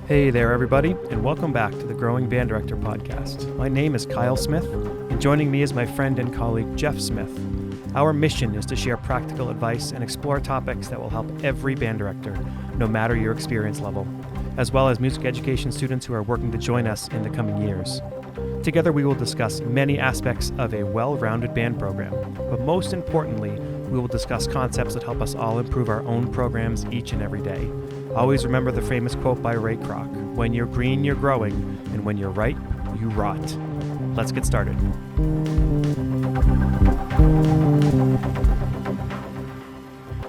Hey there, everybody, and welcome back to the Growing Band Director podcast. My name is Kyle Smith, and joining me is my friend and colleague, Jeff Smith. Our mission is to share practical advice and explore topics that will help every band director, no matter your experience level, as well as music education students who are working to join us in the coming years. Together, we will discuss many aspects of a well-rounded band program, but most importantly, we will discuss concepts that help us all improve our own programs each and every day. Always remember the famous quote by Ray Kroc, "When you're green, you're growing, and when you're right, you rot." Let's get started.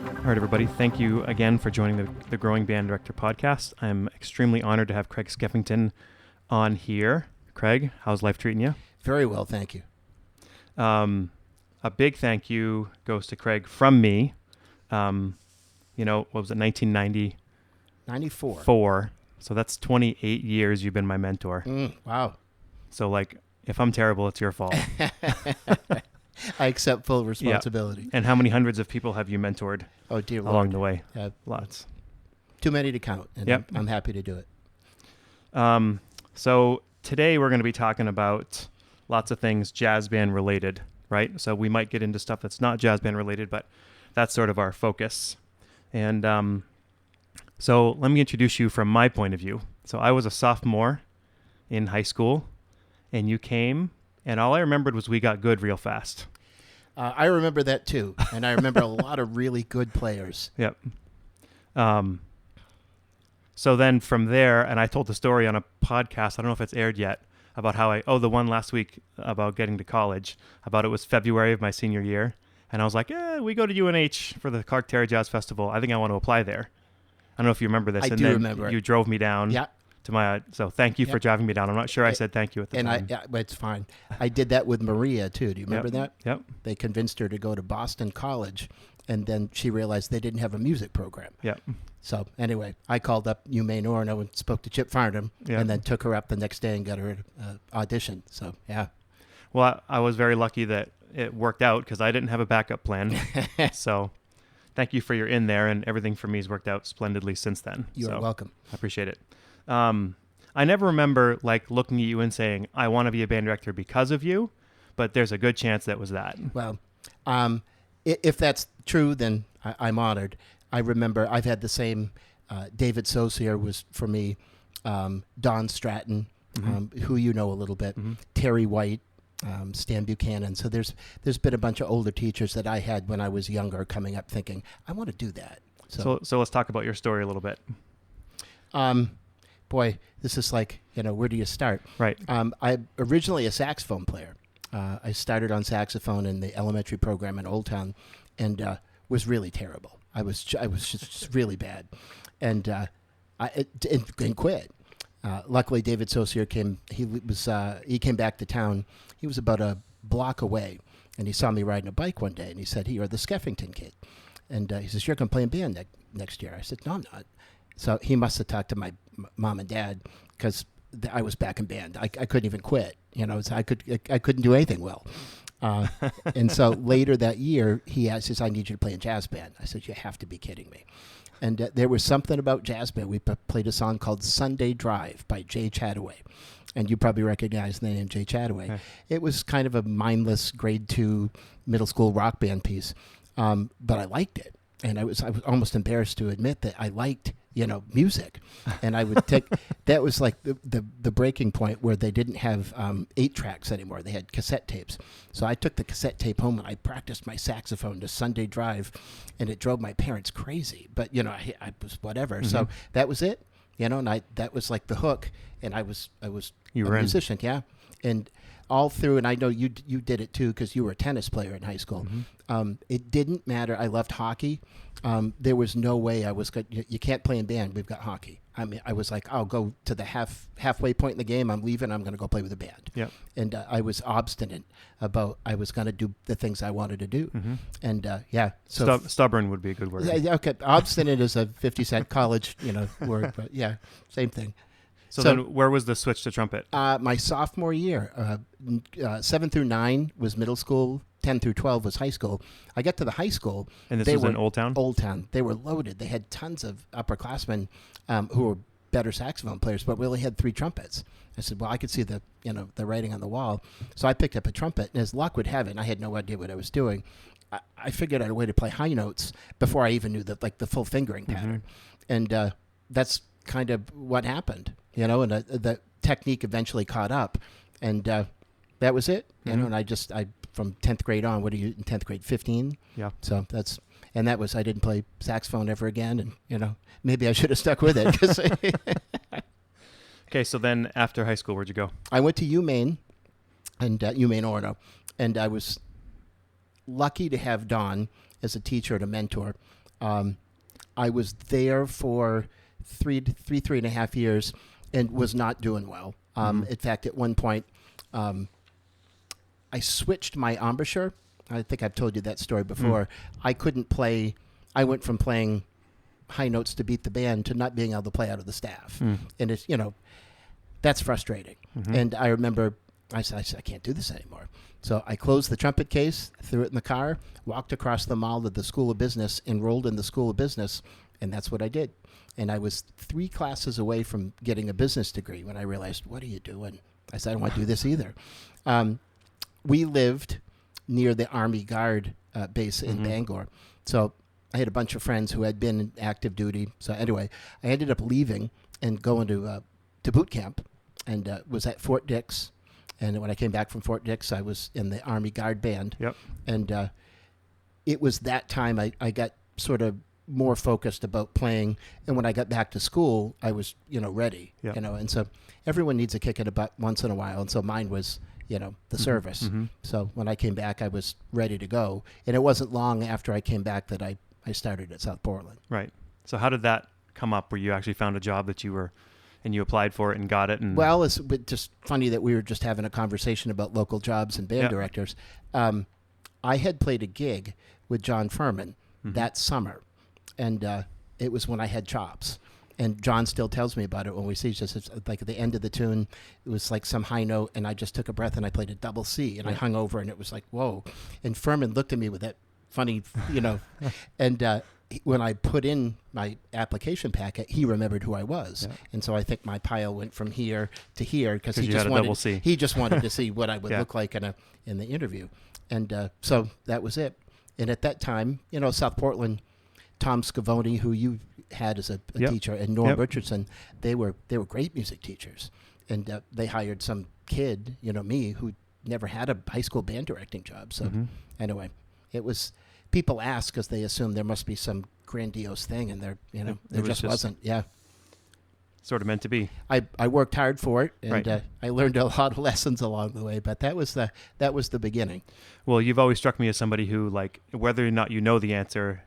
All right, everybody, thank you again for joining the Growing Band Director podcast. I'm extremely honored to have Craig Skeffington on here. Craig, how's life treating you? Very well, thank you. A big thank you goes to Craig from me. What was it, 1990? 94. So that's 28 years you've been my mentor. Wow. So, if I'm terrible, it's your fault. I accept full responsibility. Yeah. And how many hundreds of people have you mentored along the way? Lots. Too many to count, and I'm happy to do it. So today we're going to be talking about lots of things jazz band related, right? So we might get into stuff that's not jazz band related, but that's sort of our focus. And so let me introduce you from my point of view. So I was a sophomore in high school, and you came, and all I remembered was we got good real fast. I remember that too, and I remember a lot of really good players. Yep. So then from there, and I told the story on a podcast, I don't know if it's aired yet, about how the one last week about getting to college, about it was February of my senior year, and I was like, we go to UNH for the Clark Terry Jazz Festival. I think I want to apply there. I don't know if you remember this. I do remember. You drove me down. Yeah. So thank you for driving me down. I'm not sure I said thank you at the time. But it's fine. I did that with Maria too. Do you remember that? Yep. They convinced her to go to Boston College, and then she realized they didn't have a music program. Yep. So anyway, I called up UMaine Orono and spoke to Chip Farnham, and then took her up the next day and got her an audition. So yeah. Well, I was very lucky that it worked out because I didn't have a backup plan. So thank you for your in there, and everything for me has worked out splendidly since then. You're welcome. I appreciate it. I never remember looking at you and saying, I want to be a band director because of you, but there's a good chance that was that. Well, if that's true, then I'm honored. I remember I've had the same, David Saucier was for me, Don Stratton, who you know a little bit, Terry White, Stan Buchanan. So there's been a bunch of older teachers that I had when I was younger coming up thinking, I want to do that. So let's talk about your story a little bit. Boy, this is where do you start? Right. I'm originally a saxophone player. I started on saxophone in the elementary program in Old Town, and was really terrible. I was just really bad, and I quit. Luckily, David Saucier came. He came back to town. He was about a block away, and he saw me riding a bike one day, and he said, "Hey, you're the Skeffington kid," and he says, "You're going to play in band next year." I said, "No, I'm not." So he must have talked to my mom and dad because I was back in band. I couldn't even quit. So I couldn't do anything well. And so later that year, he says, "I need you to play in jazz band." I said, "You have to be kidding me." And there was something about jazz band. We played a song called "Sunday Drive" by Jay Chataway. And you probably recognize the name Jay Chataway. Okay. It was kind of a mindless grade 2 middle school rock band piece. But I liked it. And I was almost embarrassed to admit that I liked music. And I would take, that was like the breaking point where they didn't have 8 tracks anymore. They had cassette tapes. So I took the cassette tape home and I practiced my saxophone to Sunday Drive, and it drove my parents crazy. But, I was whatever. Mm-hmm. So that was it, and that was like the hook. And I was a musician. Yeah. And all through, and I know you did it too because you were a tennis player in high school. Mm-hmm. It didn't matter. I loved hockey. There was no way I was good. You can't play in band. We've got hockey. I mean, I was like, I'll go to the halfway point in the game. I'm leaving. I'm going to go play with a band. Yeah. And I was obstinate about I was going to do the things I wanted to do. Mm-hmm. And so stubborn would be a good word. Okay, obstinate is a 50-cent college word, but yeah, same thing. So then where was the switch to trumpet? My sophomore year, 7 through 9 was middle school, 10 through 12 was high school. I got to the high school. And this was in Old Town? Old Town. They were loaded. They had tons of upperclassmen who were better saxophone players, but we only had 3 trumpets. I said, well, I could see the writing on the wall. So I picked up a trumpet, and as luck would have it, and I had no idea what I was doing, I figured out a way to play high notes before I even knew the full fingering pattern. And that's kind of what happened, and the technique eventually caught up, and that was it. And I from 10th grade on, what are you in 10th grade, 15? Yeah. So I didn't play saxophone ever again, and maybe I should have stuck with it. 'Cause Okay, so then after high school, where'd you go? I went to UMaine, and UMaine Orno, and I was lucky to have Don as a teacher and a mentor. I was there for three and a half years and was not doing well. In fact, at one point, I switched my embouchure. I think I've told you that story before. I couldn't play. I went from playing high notes to beat the band to not being able to play out of the staff. And it's, that's frustrating. And I remember I said, I can't do this anymore. So I closed the trumpet case, threw it in the car, walked across the mall to the School of Business, enrolled in the School of Business, and that's what I did. And I was 3 classes away from getting a business degree when I realized, what are you doing? I said, I don't want to do this either. We lived near the Army Guard base in Bangor. So I had a bunch of friends who had been in active duty. So anyway, I ended up leaving and going to boot camp, and was at Fort Dix. And when I came back from Fort Dix, I was in the Army Guard band. Yep. And it was that time I got sort of more focused about playing. And when I got back to school, I was, ready. Yep. And so everyone needs a kick in the butt once in a while. And so mine was, the service. So when I came back, I was ready to go. And it wasn't long after I came back that I started at South Portland. Right. So how did that come up where you actually found a job that you applied for it and got it? And well, it's just funny that we were just having a conversation about local jobs and band directors. I had played a gig with John Furman that summer, and it was when I had chops. And John still tells me about it when we see. It's like at the end of the tune, it was like some high note, and I just took a breath and I played a double C, and I hung over, and it was like, whoa. And Furman looked at me with that funny, and when I put in my application packet, he remembered who I was. Yeah. And so I think my pile went from here to here because he just wanted to see what I would look like in the interview. And so that was it. And at that time, South Portland, Tom Scavone, who you had as a teacher, and Norm Richardson, they were great music teachers. And they hired some kid, me, who never had a high school band directing job. So anyway, it was... People ask because they assume there must be some grandiose thing, and there just wasn't. Yeah, sort of meant to be. I worked hard for it, and I learned a lot of lessons along the way. But that was the beginning. Well, you've always struck me as somebody who, like, whether or not you know the answer,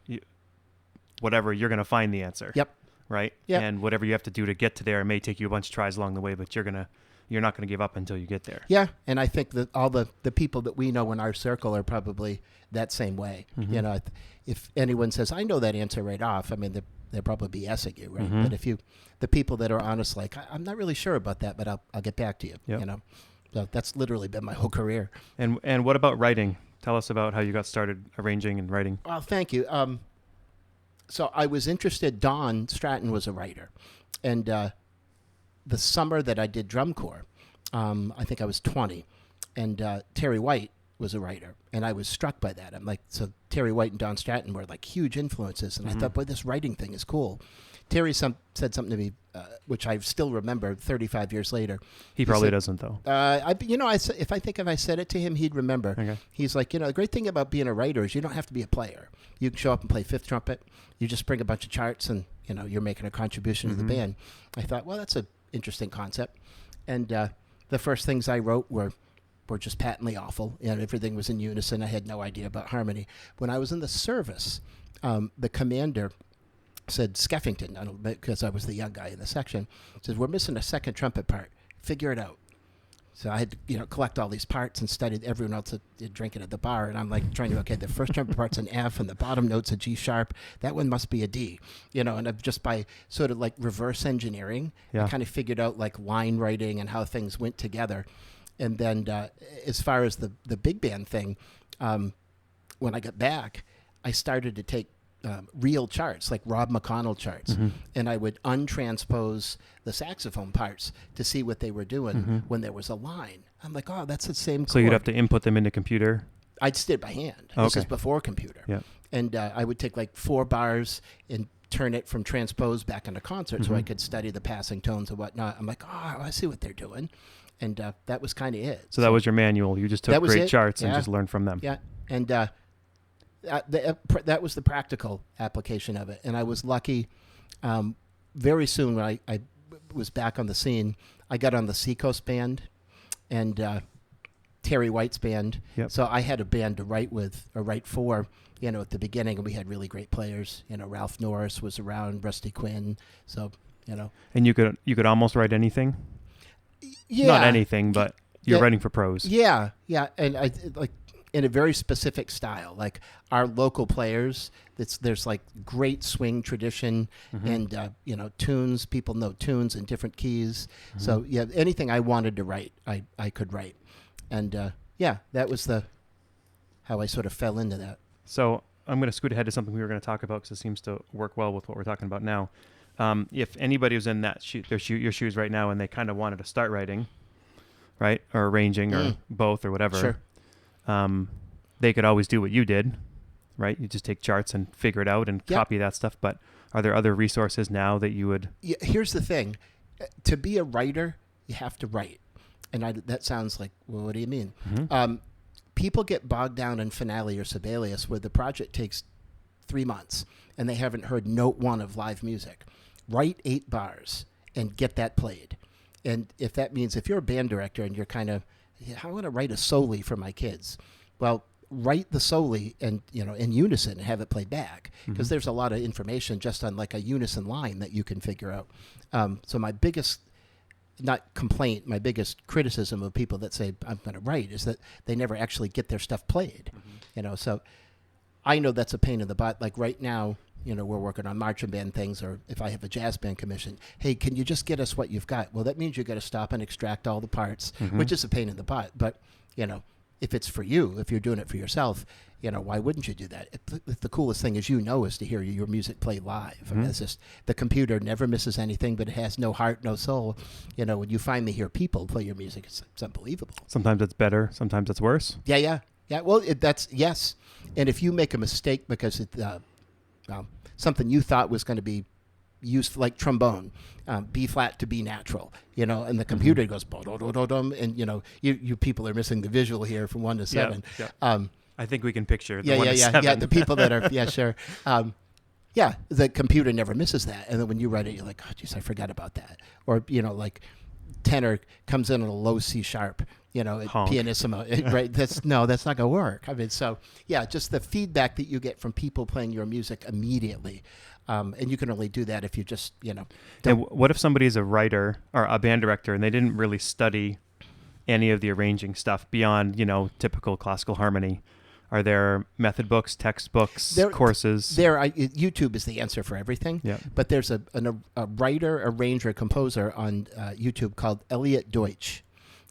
whatever, you're going to find the answer. Yep. Right. Yep. And whatever you have to do to get to there, it may take you a bunch of tries along the way, but you're not going to give up until you get there. Yeah, and I think that all the people that we know in our circle are probably that same way. If anyone says, I know that answer right off, I mean, they'll probably be BSing you, right? But if the people that are honest, like, I'm not really sure about that, but I'll get back to you, So that's literally been my whole career. And what about writing? Tell us about how you got started arranging and writing. Well, thank you. So I was interested. Don Stratton was a writer. And the summer that I did drum corps, I think I was 20, and Terry White was a writer, and I was struck by that. I'm like, so Terry White and Don Stratton were like huge influences, and I thought, boy, this writing thing is cool. Terry said something to me, which I still remember 35 years later. He probably doesn't, though. If I said it to him, he'd remember. Okay. He's like, the great thing about being a writer is you don't have to be a player. You can show up and play fifth trumpet. You just bring a bunch of charts, and you're making a contribution to the band. I thought, well, that's an interesting concept. And the first things I wrote were just patently awful. Everything was in unison. I had no idea about harmony. When I was in the service, the commander said, Skeffington, because I was the young guy in the section, says, we're missing a second trumpet part. Figure it out. So I had to, collect all these parts and studied everyone else drinking at the bar. And I'm like trying to, the first trumpet part's an F and the bottom note's a G sharp. That one must be a D, and I've just by sort of like reverse engineering, I kind of figured out like line writing and how things went together. And then as far as the big band thing, when I got back, I started to take real charts, like Rob McConnell charts, and I would untranspose the saxophone parts to see what they were doing when there was a line. I'm like, oh, that's the same chord. So you'd have to input them into computer? I just did it by hand. Okay. This is before computer. Yeah. And I would take like 4 bars and turn it from transpose back into concert so I could study the passing tones and whatnot. I'm like, oh, I see what they're doing. And that was kind of it. So that was your manual. You just took great charts and Yeah. just learned from them. Yeah. And that was the practical application of it. And I was lucky. Very soon when I was back on the scene, I got on the Seacoast Band and Terry White's band. Yep. So I had a band to write with or write for, at the beginning, and we had really great players. Ralph Norris was around, Rusty Quinn. So, And you could almost write anything? Yeah. Not anything, but you're writing for prose. Yeah. Yeah. And I like in a very specific style, like our local players, there's like great swing tradition and, tunes, people know tunes in different keys. So yeah, anything I wanted to write, I could write. And that was how I sort of fell into that. So I'm going to scoot ahead to something we were going to talk about because it seems to work well with what we're talking about now. If anybody was in that your shoes right now and they kind of wanted to start writing, right, or arranging or both or whatever, sure. They could always do what you did, right? You just take charts and figure it out and copy that stuff. But are there other resources now that you would? Yeah, here's the thing. To be a writer, you have to write. And that sounds like, well, what do you mean? People get bogged down in Finale or Sibelius where the project takes 3 months and they haven't heard note 1 of live music. Write 8 bars and get that played. And if that means if you're a band director and you're kind of, I want to write a soli for my kids. Well, write the soli and in unison and have it played back because there's a lot of information just on like a unison line that you can figure out. So my biggest not complaint, my biggest criticism of people that say I'm going to write is that they never actually get their stuff played. So I know that's a pain in the butt. Like right now, we're working on marching band things, or if I have a jazz band commission, hey, can you just get us what you've got? Well, that means you got to stop and extract all the parts, which is a pain in the butt. But, if it's for you, if you're doing it for yourself, why wouldn't you do that? The coolest thing is to hear your music play live. I mean, it's just, the computer never misses anything, but it has no heart, no soul. When you finally hear people play your music, it's unbelievable. Sometimes it's better. Sometimes it's worse. Yeah. Well, that's, yes. And if you make a mistake because it, something you thought was going to be used like trombone, B flat to B natural, and the computer goes, and you people are missing the visual here from 1 to 7. Yeah. I think we can picture the 1 to 7. Yeah, the people that are, sure. The computer never misses that. And then when you write it, you're like, oh, geez, I forgot about that. Or, like tenor comes in on a low C sharp, pianissimo, right? That's not going to work. I mean, so yeah, just the feedback that you get from people playing your music immediately. And you can only do that if you just, And what if somebody's a writer or a band director and they didn't really study any of the arranging stuff beyond, typical classical harmony? Are there method books, textbooks, courses? YouTube is the answer for everything. Yeah. But there's a writer, arranger, composer on YouTube called Elliot Deutsch.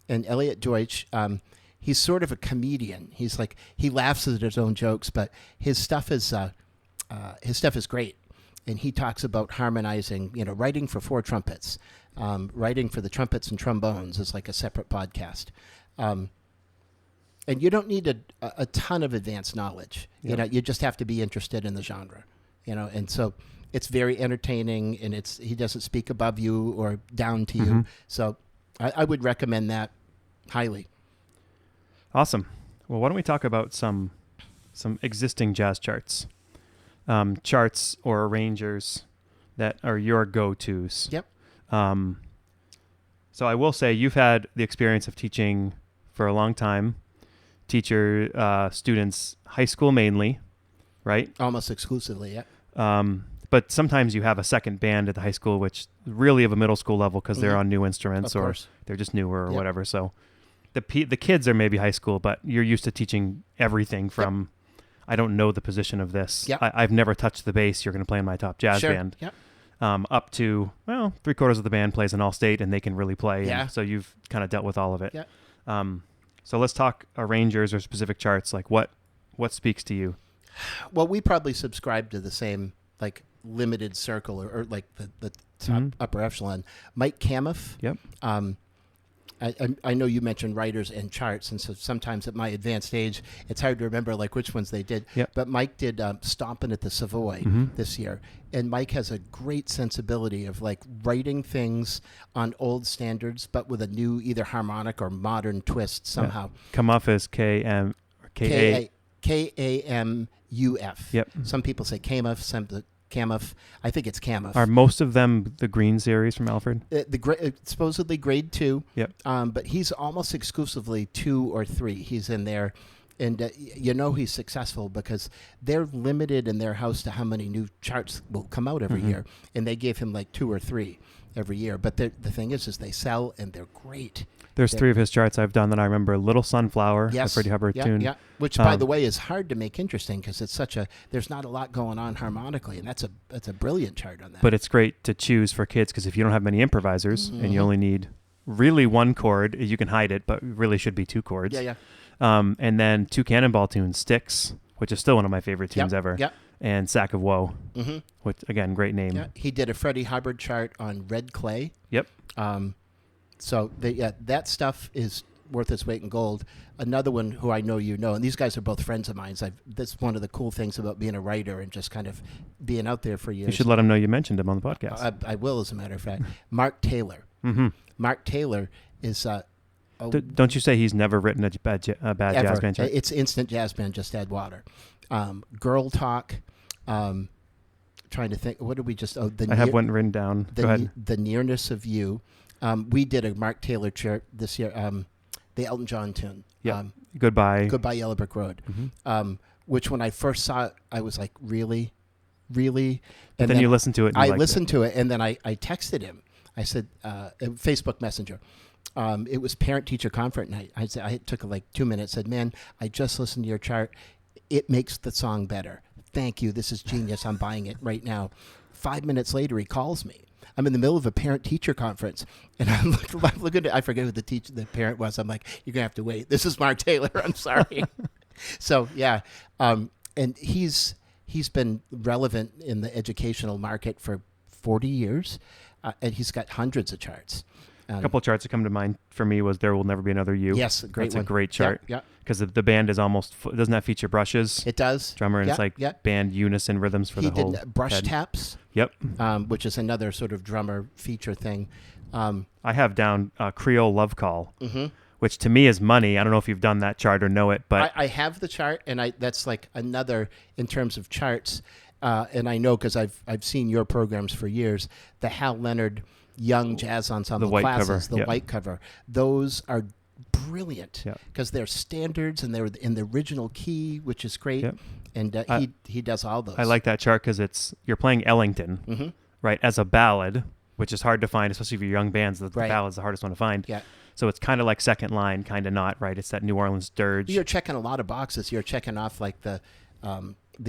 And Elliot Deutsch, he's sort of a comedian. He's like, he laughs at his own jokes, but his stuff is great. And he talks about harmonizing, writing for 4 trumpets, writing for the trumpets and trombones is like a separate podcast. And you don't need a ton of advanced knowledge. Yeah. You just have to be interested in the genre, and so it's very entertaining and he doesn't speak above you or down to you. So I would recommend that highly. Awesome. Well, why don't we talk about some existing jazz charts? Charts or arrangers that are your go-tos. Yep. So I will say you've had the experience of teaching for a long time, students high school mainly, right? Almost exclusively, yeah. But sometimes you have a second band at the high school, which really of a middle school level because they're on new instruments or they're just newer or whatever. So the kids are maybe high school, but you're used to teaching everything from... I don't know the position of this. Yep. I've never touched the bass. You're going to play in my top jazz band. Yep. Up to, 3/4 of the band plays in all state and they can really play. Yeah. And so you've kind of dealt with all of it. Yep. So let's talk arrangers or specific charts. Like what speaks to you? Well, we probably subscribe to the same like limited circle or like the top upper echelon. Mike Camiff. Yep. I know you mentioned writers and charts, and so sometimes at my advanced age, it's hard to remember like which ones they did. Yep. But Mike did Stompin' at the Savoy this year, and Mike has a great sensibility of like writing things on old standards, but with a new either harmonic or modern twist somehow. Come off as K-M or K-A. K-A-M-U-F. Yep. Some people say Camuff, some Camuff. I think it's Camuff. Are most of them the Green series from Alfred? Supposedly grade 2. Yep. But he's almost exclusively 2 or 3. He's in there. And he's successful because they're limited in their house to how many new charts will come out every year. And they gave him like 2 or 3 every year. But the thing is they sell and they're great. There's 3 of his charts I've done that I remember. Little Sunflower, yes. the Freddie Hubbard tune. Yeah. Which, by the way, is hard to make interesting because it's there's not a lot going on harmonically, and that's a brilliant chart on that. But it's great to choose for kids because if you don't have many improvisers and you only need really 1 chord, you can hide it, but really should be 2 chords. Yeah. And then 2 Cannonball tunes, Sticks, which is still one of my favorite tunes ever. Yep. And Sack of Woe, which, again, great name. Yeah. He did a Freddie Hubbard chart on Red Clay. Yep. So that stuff is worth its weight in gold. Another one who I know and these guys are both friends of mine. That's one of the cool things about being a writer and just kind of being out there for years. You should let them know you mentioned him on the podcast. I will, as a matter of fact. Mark Taylor. Mark Taylor is... don't you say he's never written a bad jazz band chart? It's instant jazz band, just add water. Girl Talk. Trying to think. What did we just... I have one written down. Go ahead. The Nearness of You. We did a Mark Taylor chart this year, the Elton John tune. Yeah. Goodbye Yellow Brick Road. Which when I first saw it, I was like, really? Really? And then you listened to it. And I listened to it, and then I texted him. I said, Facebook Messenger. It was parent-teacher conference night. I took like 2 minutes, said, man, I just listened to your chart. It makes the song better. Thank you. This is genius. I'm buying it right now. 5 minutes later, he calls me. I'm in the middle of a parent-teacher conference, and I'm looking at I forget who the parent was. I'm like, you're going to have to wait. This is Mark Taylor. I'm sorry. So, yeah. And he's been relevant in the educational market for 40 years, and he's got hundreds of charts. A couple of charts that come to mind for me was There Will Never Be Another You. Yes, a great one. That's a great chart. Yeah. Because the band is almost, doesn't that feature brushes? It does. Drummer, and it's like band unison rhythms for the whole He did brush head. taps. Yep. Which is another sort of drummer feature thing. I have down Creole Love Call, which to me is money. I don't know if you've done that chart or know it, but I have the chart, and that's like another in terms of charts. And I know because I've seen your programs for years. The Hal Leonard Young Jazz Ensemble the white classes, cover. the white cover, those are brilliant because they're standards and they're in the original key, which is great. Yep. And he does all those. I like that chart because you're playing Ellington, right, as a ballad, which is hard to find, especially for young bands. The ballad's the hardest one to find. Yeah. So it's kind of like second line, kind of not, right? It's that New Orleans dirge. You're checking a lot of boxes. You're checking off like the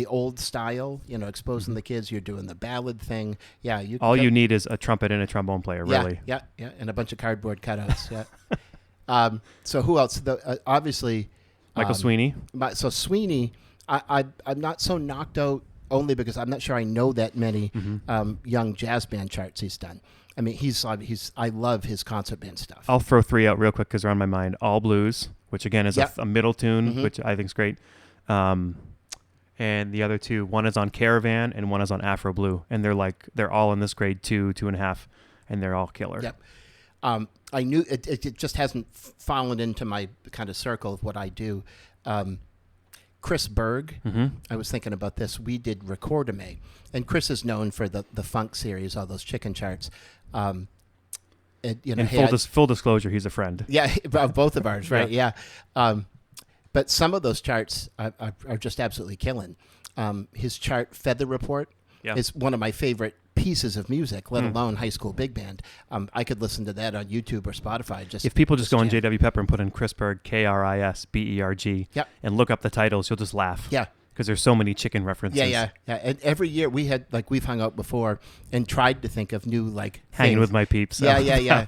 old style, exposing the kids. You're doing the ballad thing. Yeah. You need is a trumpet and a trombone player, really. Yeah. And a bunch of cardboard cutouts. Yeah. So who else? Obviously, Michael Sweeney. So Sweeney, I'm not so knocked out only because I'm not sure I know that many young jazz band charts he's done. I mean, I love his concert band stuff. I'll throw 3 out real quick because they're on my mind. All Blues, which again is a middle tune, which I think is great. And the other 2, one is on Caravan and one is on Afro Blue, and they're all in this grade 2, 2.5, and they're all killer. Yep. I knew it just hasn't fallen into my kind of circle of what I do. Chris Berg, I was thinking about this. We did Recordame, and Chris is known for the funk series, all those chicken charts. And full disclosure, he's a friend. Yeah, both of ours, right? Yeah. But some of those charts are just absolutely killing. His chart, Feather Report, is one of my favorite pieces of music, let alone high school big band. I could listen to that on YouTube or Spotify. If people just go on J.W. Pepper and put in Chris Berg, Krisberg, and look up the titles, you'll just laugh. Yeah. Because there's so many chicken references. Yeah. And every year we've hung out before and tried to think of new hanging things. with my peeps. Yeah.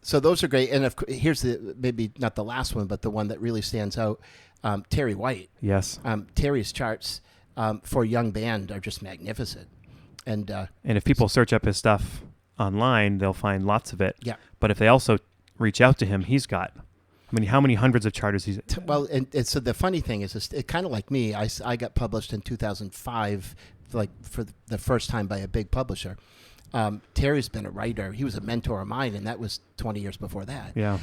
So those are great. And here's maybe not the last one, but the one that really stands out. Terry White. Yes. Terry's charts for a young band are just magnificent. And if people search up his stuff online, they'll find lots of it. Yeah. But if they also reach out to him, he's got, I mean, how many hundreds of charters he's... Well, and so the funny thing is, it kind of like me, I got published in 2005, like for the first time by a big publisher. Terry's been a writer. He was a mentor of mine, and that was 20 years before that. Yeah.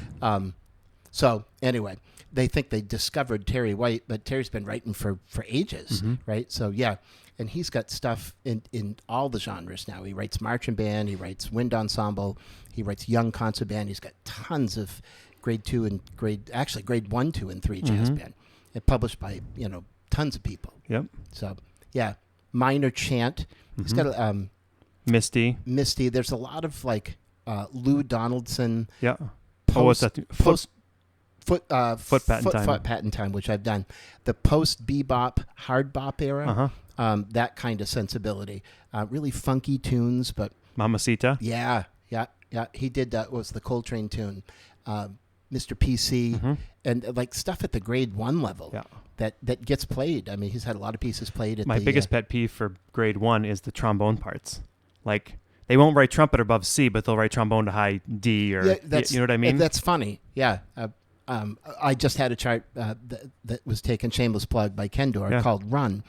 So anyway, they think they discovered Terry White, but Terry's been writing for ages, right? So yeah, and he's got stuff in all the genres now. He writes marching band, he writes wind ensemble, he writes young concert band. He's got tons of grade 2 and grade 1, 2, and 3 jazz band. It published by tons of people. Yep. So yeah, minor chant. He's got Misty. There's a lot of like Lou Donaldson. Yeah. What's that? Foot patent time, which I've done. The post bebop, hard bop era, that kind of sensibility. Really funky tunes, but Mamacita. Yeah. He did what was the Coltrane tune, Mr. PC, and like stuff at the grade 1 level. Yeah. That gets played. I mean, he's had a lot of pieces played at My biggest pet peeve for grade 1 is the trombone parts. Like, they won't write trumpet above C, but they'll write trombone to high D, or you know what I mean? That's funny. Yeah. I just had a chart that was taken, shameless plug, by Kendor called Run.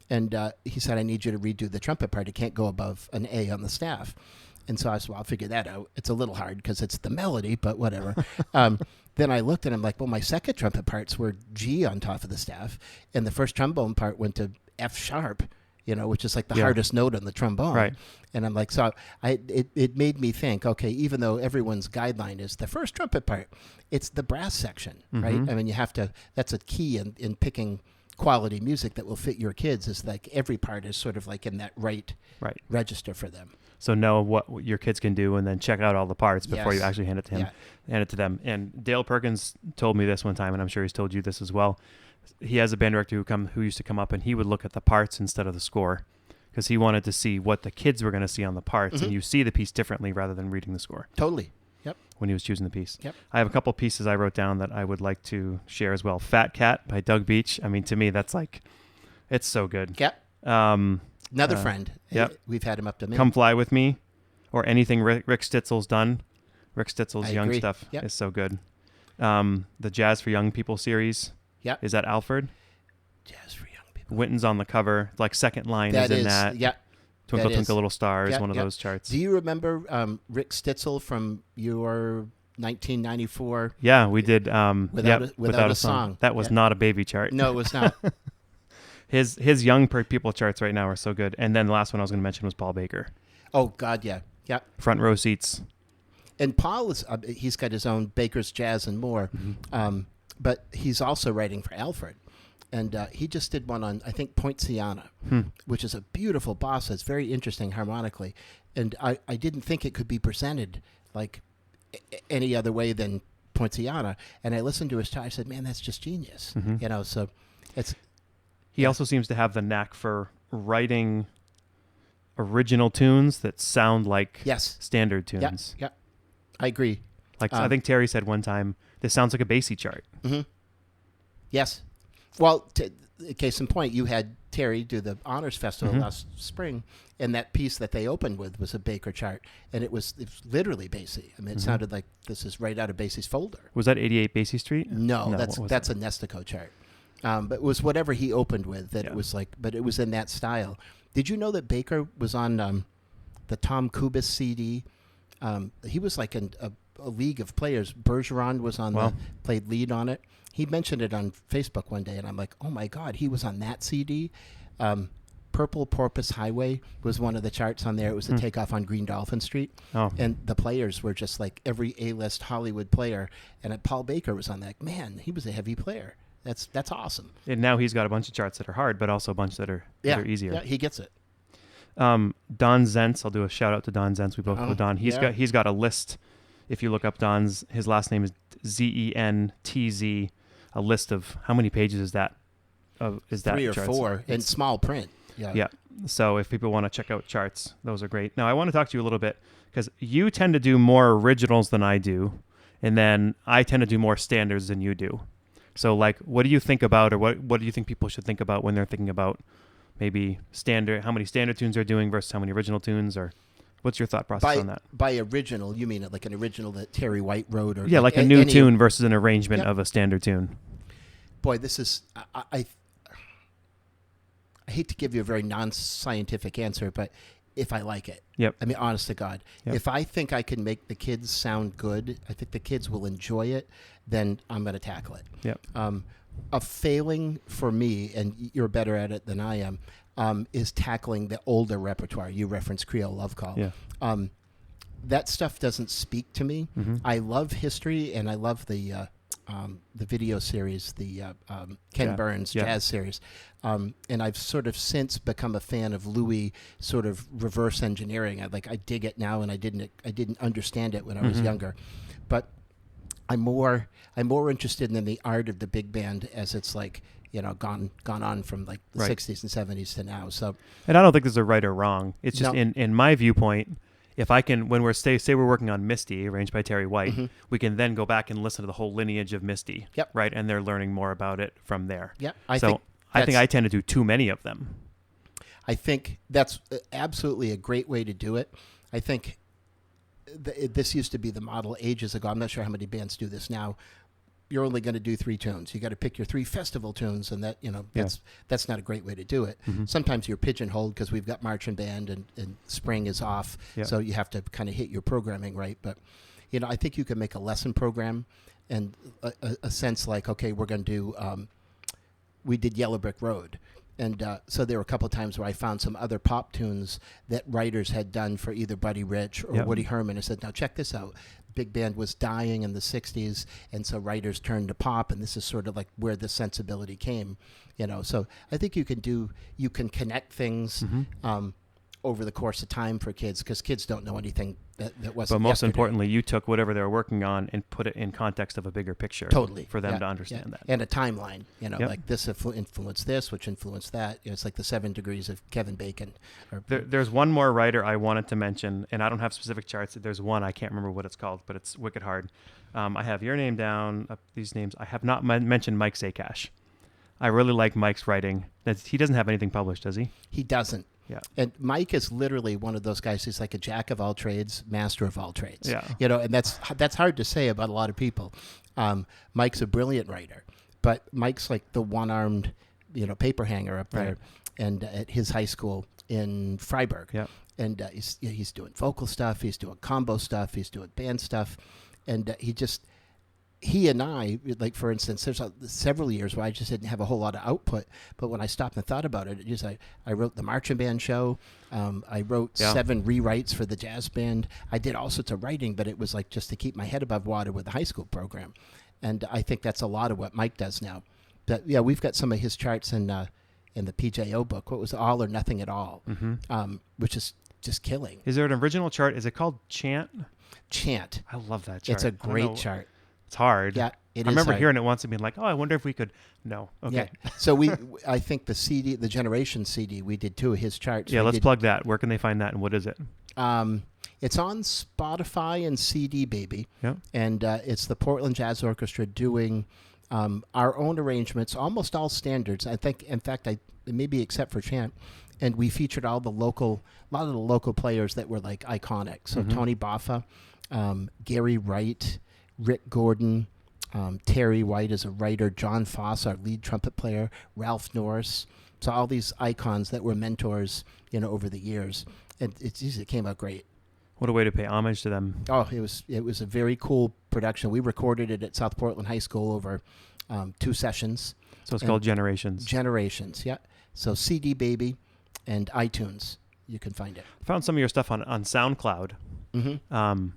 And he said, I need you to redo the trumpet part. It can't go above an A on the staff. And so I said, well, I'll figure that out. It's a little hard because it's the melody, but whatever. Then I looked and I'm like, well, my second trumpet parts were G on top of the staff. And the first trombone part went to F sharp, which is like the hardest note on the trombone. Right. And I'm like, so it made me think, okay, even though everyone's guideline is the first trumpet part, it's the brass section, right? I mean, you have to, that's a key in picking quality music that will fit your kids, is like every part is sort of like in that right register for them. So know what your kids can do, and then check out all the parts before you actually hand it to him, hand it to them. And Dale Perkins told me this one time, and I'm sure he's told you this as well. He has a band director who used to come up, and he would look at the parts instead of the score, because he wanted to see what the kids were going to see on the parts, and you see the piece differently rather than reading the score. Totally. Yep. When he was choosing the piece. Yep. I have a couple pieces I wrote down that I would like to share as well. Fat Cat by Doug Beach. I mean, to me, that's like, it's so good. Yep. Another friend. Yep. We've had him up to me. Come Fly With Me, or anything Rick Stitzel's done. Rick Stitzel's young stuff is so good. The Jazz for Young People series. Yep. Is that Alfred? Jazz for Young People. Winton's on the cover. Like, second line is in that. Yeah. Twinkle Twinkle Little Stars, one of those charts. Do you remember Rick Stitzel from your 1994? Yeah, we did. Without a song. That was not a baby chart. No, it was not. His young people charts right now are so good. And then the last one I was going to mention was Paul Baker. Oh, God, yeah. Yeah. Front row seats. And Paul is he's got his own Baker's Jazz and more, but he's also writing for Alfred. And he just did one on, I think, Poinciana, which is a beautiful bossa. It's very interesting harmonically. And I didn't think it could be presented like any other way than Poinciana. And I listened to his chart. I said, man, that's just genius. So it's... He also seems to have the knack for writing original tunes that sound like standard tunes. Yeah, I agree. Like, I think Terry said one time, this sounds like a Basie chart. Yes. Well, case in point, you had Terry do the Honors Festival last spring, and that piece that they opened with was a Baker chart, and it was literally Basie. I mean, it sounded like this is right out of Basie's folder. Was that 88 Basie Street? No, that's a Nestico chart. But it was whatever he opened with that it was like, but it was in that style. Did you know that Baker was on the Tom Kubis CD? He was like a league of players. Bergeron was on played lead on it. He mentioned it on Facebook one day, and I'm like, oh my God, he was on that CD. Purple Porpoise Highway was one of the charts on there. It was the takeoff on Green Dolphin Street. Oh. And the players were just like every A-list Hollywood player. And Paul Baker was on that. Man, he was a heavy player. That's awesome. And now he's got a bunch of charts that are hard, but also a bunch that are easier. Yeah, he gets it. Don Zentz, I'll do a shout out to Don Zentz. We both know Don. He's got a list. If you look up Don's, his last name is Zentz. A list of how many pages is that? Is that 3 or charts? 4 in small print? Yeah. So if people want to check out charts, those are great. Now I want to talk to you a little bit because you tend to do more originals than I do, and then I tend to do more standards than you do. So like, what do you think about, or what do you think people should think about when they're thinking about maybe how many standard tunes they're doing versus how many original tunes, or what's your thought process on that? By original, you mean like an original that Terry White wrote? Or yeah, like a new tune versus an arrangement of a standard tune. Boy, this is, I hate to give you a very non-scientific answer, but if I like it. Yep. I mean, honest to God. Yep. If I think I can make the kids sound good, I think the kids will enjoy it, then I'm going to tackle it. Yep. A failing for me, and you're better at it than I am, is tackling the older repertoire. You referenced Creole Love Call. Yeah. That stuff doesn't speak to me. Mm-hmm. I love history, and I love the video series, the Ken Burns jazz series. And I've sort of since become a fan of Louis sort of reverse engineering. I dig it now, and I didn't understand it when I was younger. But I'm more interested in the art of the big band as it's like, gone on from like the 60s and 70s to now. So, and I don't think there's a right or wrong. It's just in my viewpoint, if I can, when say we're working on Misty, arranged by Terry White, we can then go back and listen to the whole lineage of Misty, right? And they're learning more about it from there. Yeah, I think I tend to do too many of them. I think that's absolutely a great way to do it. I think this used to be the model ages ago. I'm not sure how many bands do this now. You're only going to do 3 tunes. You got to pick your 3 festival tunes, and that's not a great way to do it. Mm-hmm. Sometimes you're pigeonholed because we've got marching band and spring is off, so you have to kind of hit your programming right. But I think you can make a lesson program and a sense like, okay, we're going to do. We did Yellow Brick Road. And so there were a couple of times where I found some other pop tunes that writers had done for either Buddy Rich or Woody Herman. I said, now check this out. Big band was dying in the 60s, and so writers turned to pop, and this is sort of like where the sensibility came. So I think you can connect things over the course of time for kids, because kids don't know anything that wasn't. But most yesterday. importantly, you took whatever they were working on and put it in context of a bigger picture. Totally. For them to understand that. And a timeline, like this influenced this, which influenced that. It's like the 7 degrees of Kevin Bacon. There's one more writer I wanted to mention, and I don't have specific charts. There's one, I can't remember what it's called, but it's wicked hard. I have your name down, these names. I have not mentioned Mike Sakash. I really like Mike's writing. He doesn't have anything published, does he? He doesn't. Yeah. And Mike is literally one of those guys who's like a jack of all trades, master of all trades. Yeah. And that's hard to say about a lot of people. Mike's a brilliant writer, but Mike's like the one-armed, paper hanger up there, and at his high school in Freiburg. Yeah. And he's doing vocal stuff, he's doing combo stuff, he's doing band stuff, and he and I, like, for instance, there's several years where I just didn't have a whole lot of output. But when I stopped and thought about it, I wrote the marching band show. I wrote 7 rewrites for the jazz band. I did all sorts of writing, but it was like just to keep my head above water with the high school program. And I think that's a lot of what Mike does now. But we've got some of his charts in the PJO book. What was All or Nothing at All, which is just killing. Is there an original chart? Is it called Chant? Chant. I love that chart. It's a great chart. It's hard. Yeah, I remember hearing it once and being like, "Oh, I wonder if we could." No, okay. Yeah. So I think the CD, the Generation CD, we did 2 of his charts. Yeah, let's plug that. Where can they find that, and what is it? It's on Spotify and CD Baby. Yeah. And it's the Portland Jazz Orchestra doing our own arrangements, almost all standards. I think, in fact, maybe except for Chant. And we featured a lot of the local players that were like iconic. So Tony Boffa, Gary Wright, Rick Gordon, Terry White as a writer, John Foss, our lead trumpet player, Ralph Norris. So all these icons that were mentors, over the years, and it came out great. What a way to pay homage to them. Oh, it was a very cool production. We recorded it at South Portland High School over 2 sessions. So it's called Generations. Generations, yeah. So CD Baby and iTunes, you can find it. I found some of your stuff on SoundCloud. Mm-hmm.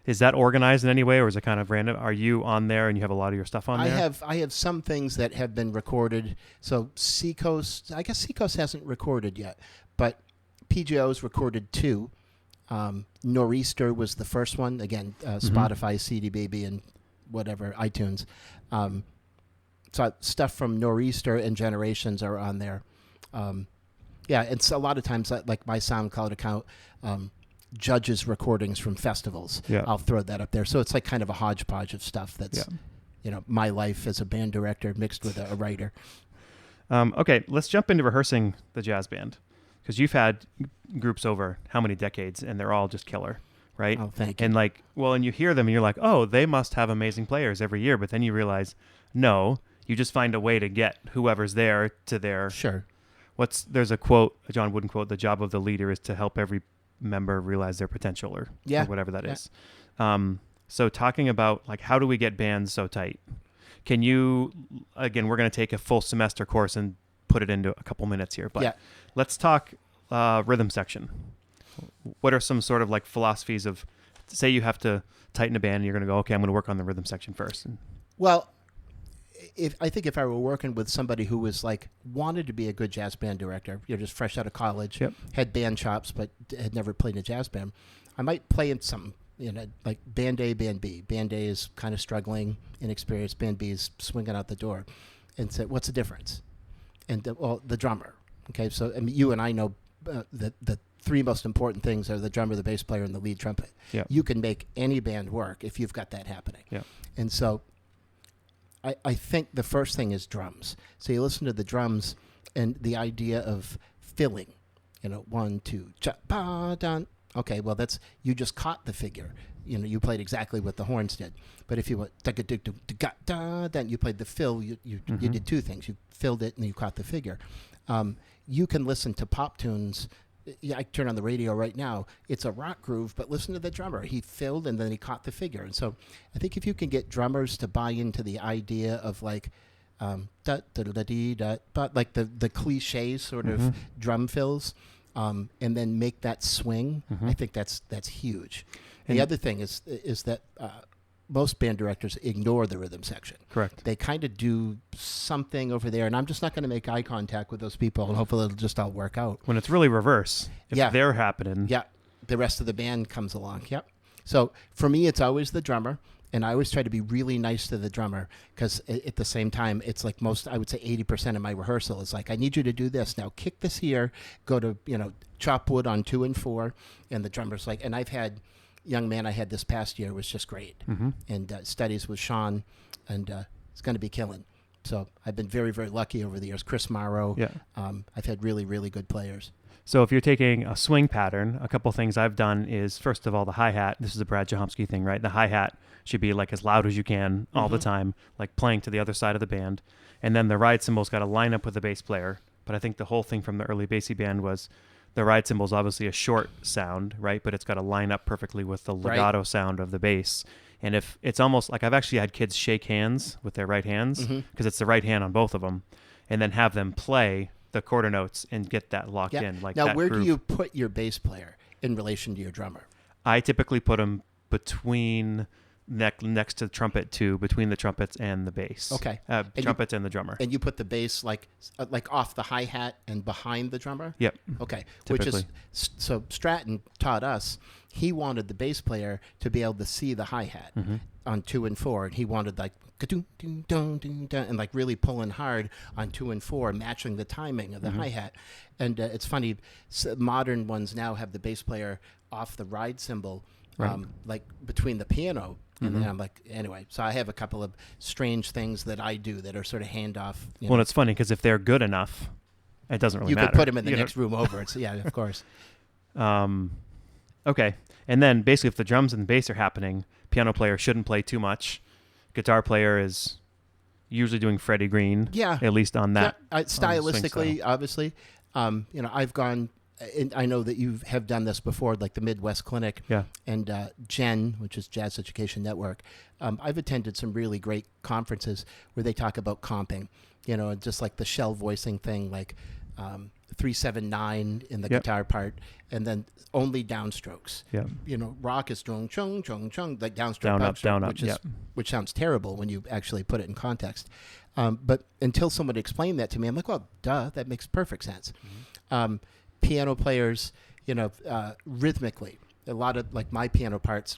Is that organized in any way, or is it kind of random? Are you on there and you have a lot of your stuff on there? I have some things that have been recorded. So Seacoast, I guess Seacoast hasn't recorded yet, but PGO's recorded 2. Nor'easter was the first one. Again, Spotify, CD Baby, and whatever, iTunes. So stuff from Nor'easter and Generations are on there. It's a lot of times, like my SoundCloud account, judges recordings from festivals. Yeah. I'll throw that up there. So it's like kind of a hodgepodge of stuff that's my life as a band director mixed with a writer. Okay, let's jump into rehearsing the jazz band, because you've had groups over how many decades, and they're all just killer, right? Oh, thank you. And and you hear them, and you're like, oh, they must have amazing players every year. But then you realize, no, you just find a way to get whoever's there to their. Sure. There's a quote, a John Wooden quote: "The job of the leader is to help every member realize their potential," or whatever that is. So talking about how do we get bands so tight? Can you, again, we're going to take a full semester course and put it into a couple minutes here, but let's talk rhythm section. What are some sort of philosophies of, say you have to tighten a band and you're going to go, okay, I'm going to work on the rhythm section first. Well, I think if I were working with somebody who was wanted to be a good jazz band director, just fresh out of college, had band chops, but had never played in a jazz band, I might play in something. Like band A, band B. Band A is kind of struggling, inexperienced. Band B is swinging out the door, and said, "What's the difference?" And the drummer. Okay, so you and I know the three most important things are the drummer, the bass player, and the lead trumpet. Yeah. You can make any band work if you've got that happening. Yeah. And so, I think the first thing is drums. So you listen to the drums, and the idea of filling. 1, 2, cha pa dun. Okay, well, you just caught the figure. You played exactly what the horns did. But if you went then you played the fill. You did two things. You filled it and you caught the figure. You can listen to pop tunes. I turn on the radio right now. It's a rock groove, but listen to the drummer. He filled and then he caught the figure. And so I think if you can get drummers to buy into the idea of but the cliche sort of drum fills, and then make that swing. I think that's huge. And the other thing is that most band directors ignore the rhythm section. Correct. They kind of do something over there, and I'm just not going to make eye contact with those people, and hopefully it'll just all work out. When it's really reverse. If they're happening. Yeah. The rest of the band comes along. Yep. So for me, it's always the drummer. And I always try to be really nice to the drummer because at the same time, it's I would say 80% of my rehearsal is I need you to do this. Now kick this here, go to, chop wood on 2 and 4. And the drummer's and I've had, young man I had this past year was just great. And studies with Sean, and it's going to be killing. So I've been very, very lucky over the years. Chris Morrow. Yeah. I've had really, really good players. So if you're taking a swing pattern, a couple things I've done is, first of all, the hi-hat. This is a Brad Jahomsky thing, right? The hi-hat should be as loud as you can all the time, playing to the other side of the band. And then the ride cymbal's got to line up with the bass player. But I think the whole thing from the early bassy band was the ride cymbal's obviously a short sound, right? But it's got to line up perfectly with the legato sound of the bass. And if it's almost I've actually had kids shake hands with their right hands because it's the right hand on both of them, and then have them play the quarter notes and get that locked in. Now, where do you put your bass player in relation to your drummer? I typically put them between next to the trumpet between the trumpets and the bass. Okay. Trumpets and the drummer. And you put the bass like off the hi-hat and behind the drummer? Yep. Okay. Typically. So Stratton taught us, he wanted the bass player to be able to see the hi-hat on 2 and 4, and he wanted and really pulling hard on 2 and 4, matching the timing of the hi-hat. And it's funny, modern ones now have the bass player off the ride cymbal, between the piano. And then I'm anyway, so I have a couple of strange things that I do that are sort of handoff. Well, it's funny because if they're good enough, it doesn't really matter. You could put them in the next room over. It's, of course. Okay. And then basically if the drums and the bass are happening, piano player shouldn't play too much. Guitar player is usually doing Freddie Green. Yeah. At least on that. Yeah, stylistically, obviously. I've gone... And I know that you have done this before, like the Midwest Clinic and Jen, which is Jazz Education Network. I've attended some really great conferences where they talk about comping, just like the shell voicing thing, 3-7-9 in the guitar part, and then only downstrokes. Yeah. Rock is chung chung chung chung, like downstroke, down up, which sounds terrible when you actually put it in context. But until someone explained that to me, I'm like, well, duh, that makes perfect sense. Piano players, rhythmically, a lot of my piano parts,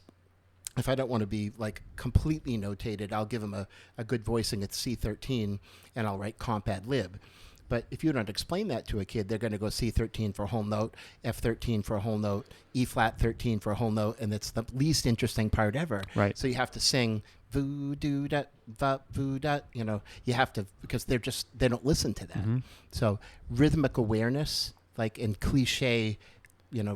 if I don't want to be completely notated, I'll give them a good voicing at C13 and I'll write comp ad lib. But if you don't explain that to a kid, they're going to go C13 for a whole note, F13 for a whole note, E flat 13 for a whole note, and it's the least interesting part ever. Right. So you have to sing voodoo da va voo da. You have to, because they don't listen to that. Mm-hmm. So rhythmic awareness, like in cliche,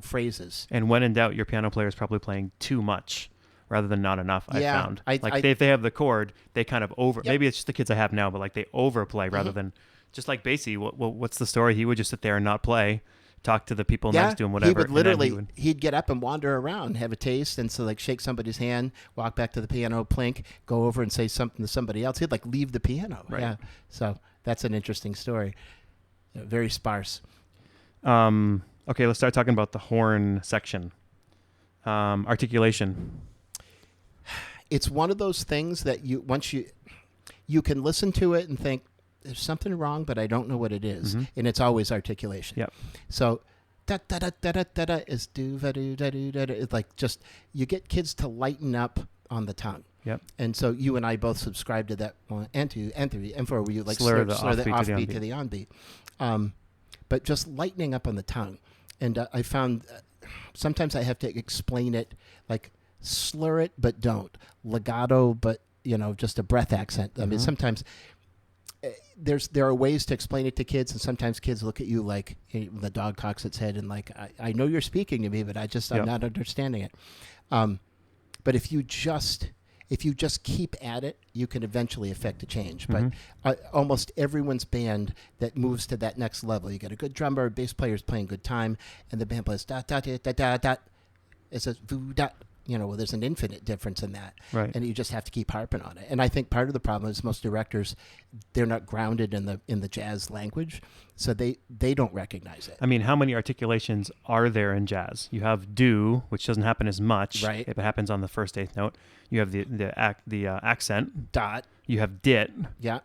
phrases. And when in doubt, your piano player is probably playing too much rather than not enough. I found if they have the chord, they kind of over. Yep. Maybe it's just the kids I have now, but like they overplay rather than just like Basie. What's the story? He would just sit there and not play, talk to the people next to him, whatever. He would literally he'd get up and wander around, have a taste, and so like shake somebody's hand, walk back to the piano, plink, go over and say something to somebody else. He'd like leave the piano. Right. Yeah. So that's an interesting story. Very sparse. Okay, let's start talking about the horn section. Articulation. It's one of those things that once you can listen to it and think there's something wrong, but I don't know what it is, and it's always articulation. Yep. So da da da da da da da is do va do da do da da. It's like just you get kids to lighten up on the tongue. Yep. And so you and I both subscribe to that one and two and three and four, where you like slur the offbeat to the onbeat. But just lightening up on the tongue. And I found sometimes I have to explain it, like slur it but don't, legato but just a breath accent. I mean, sometimes there are ways to explain it to kids, and sometimes kids look at you like the dog cocks its head and like, I know you're speaking to me, but I'm not understanding it. But if you just keep at it, you can eventually affect a change. But almost everyone's band that moves to that next level, you get a good drummer, bass player's playing good time, and the band plays dot dot dot dot dot. It says voo dot. There's an infinite difference in that. Right. And you just have to keep harping on it. And I think part of the problem is most directors, they're not grounded in the jazz language, so they don't recognize it. I mean, how many articulations are there in jazz? You have do, which doesn't happen as much. Right. It happens on the first eighth note. You have the accent. Dot. You have dit. Yeah.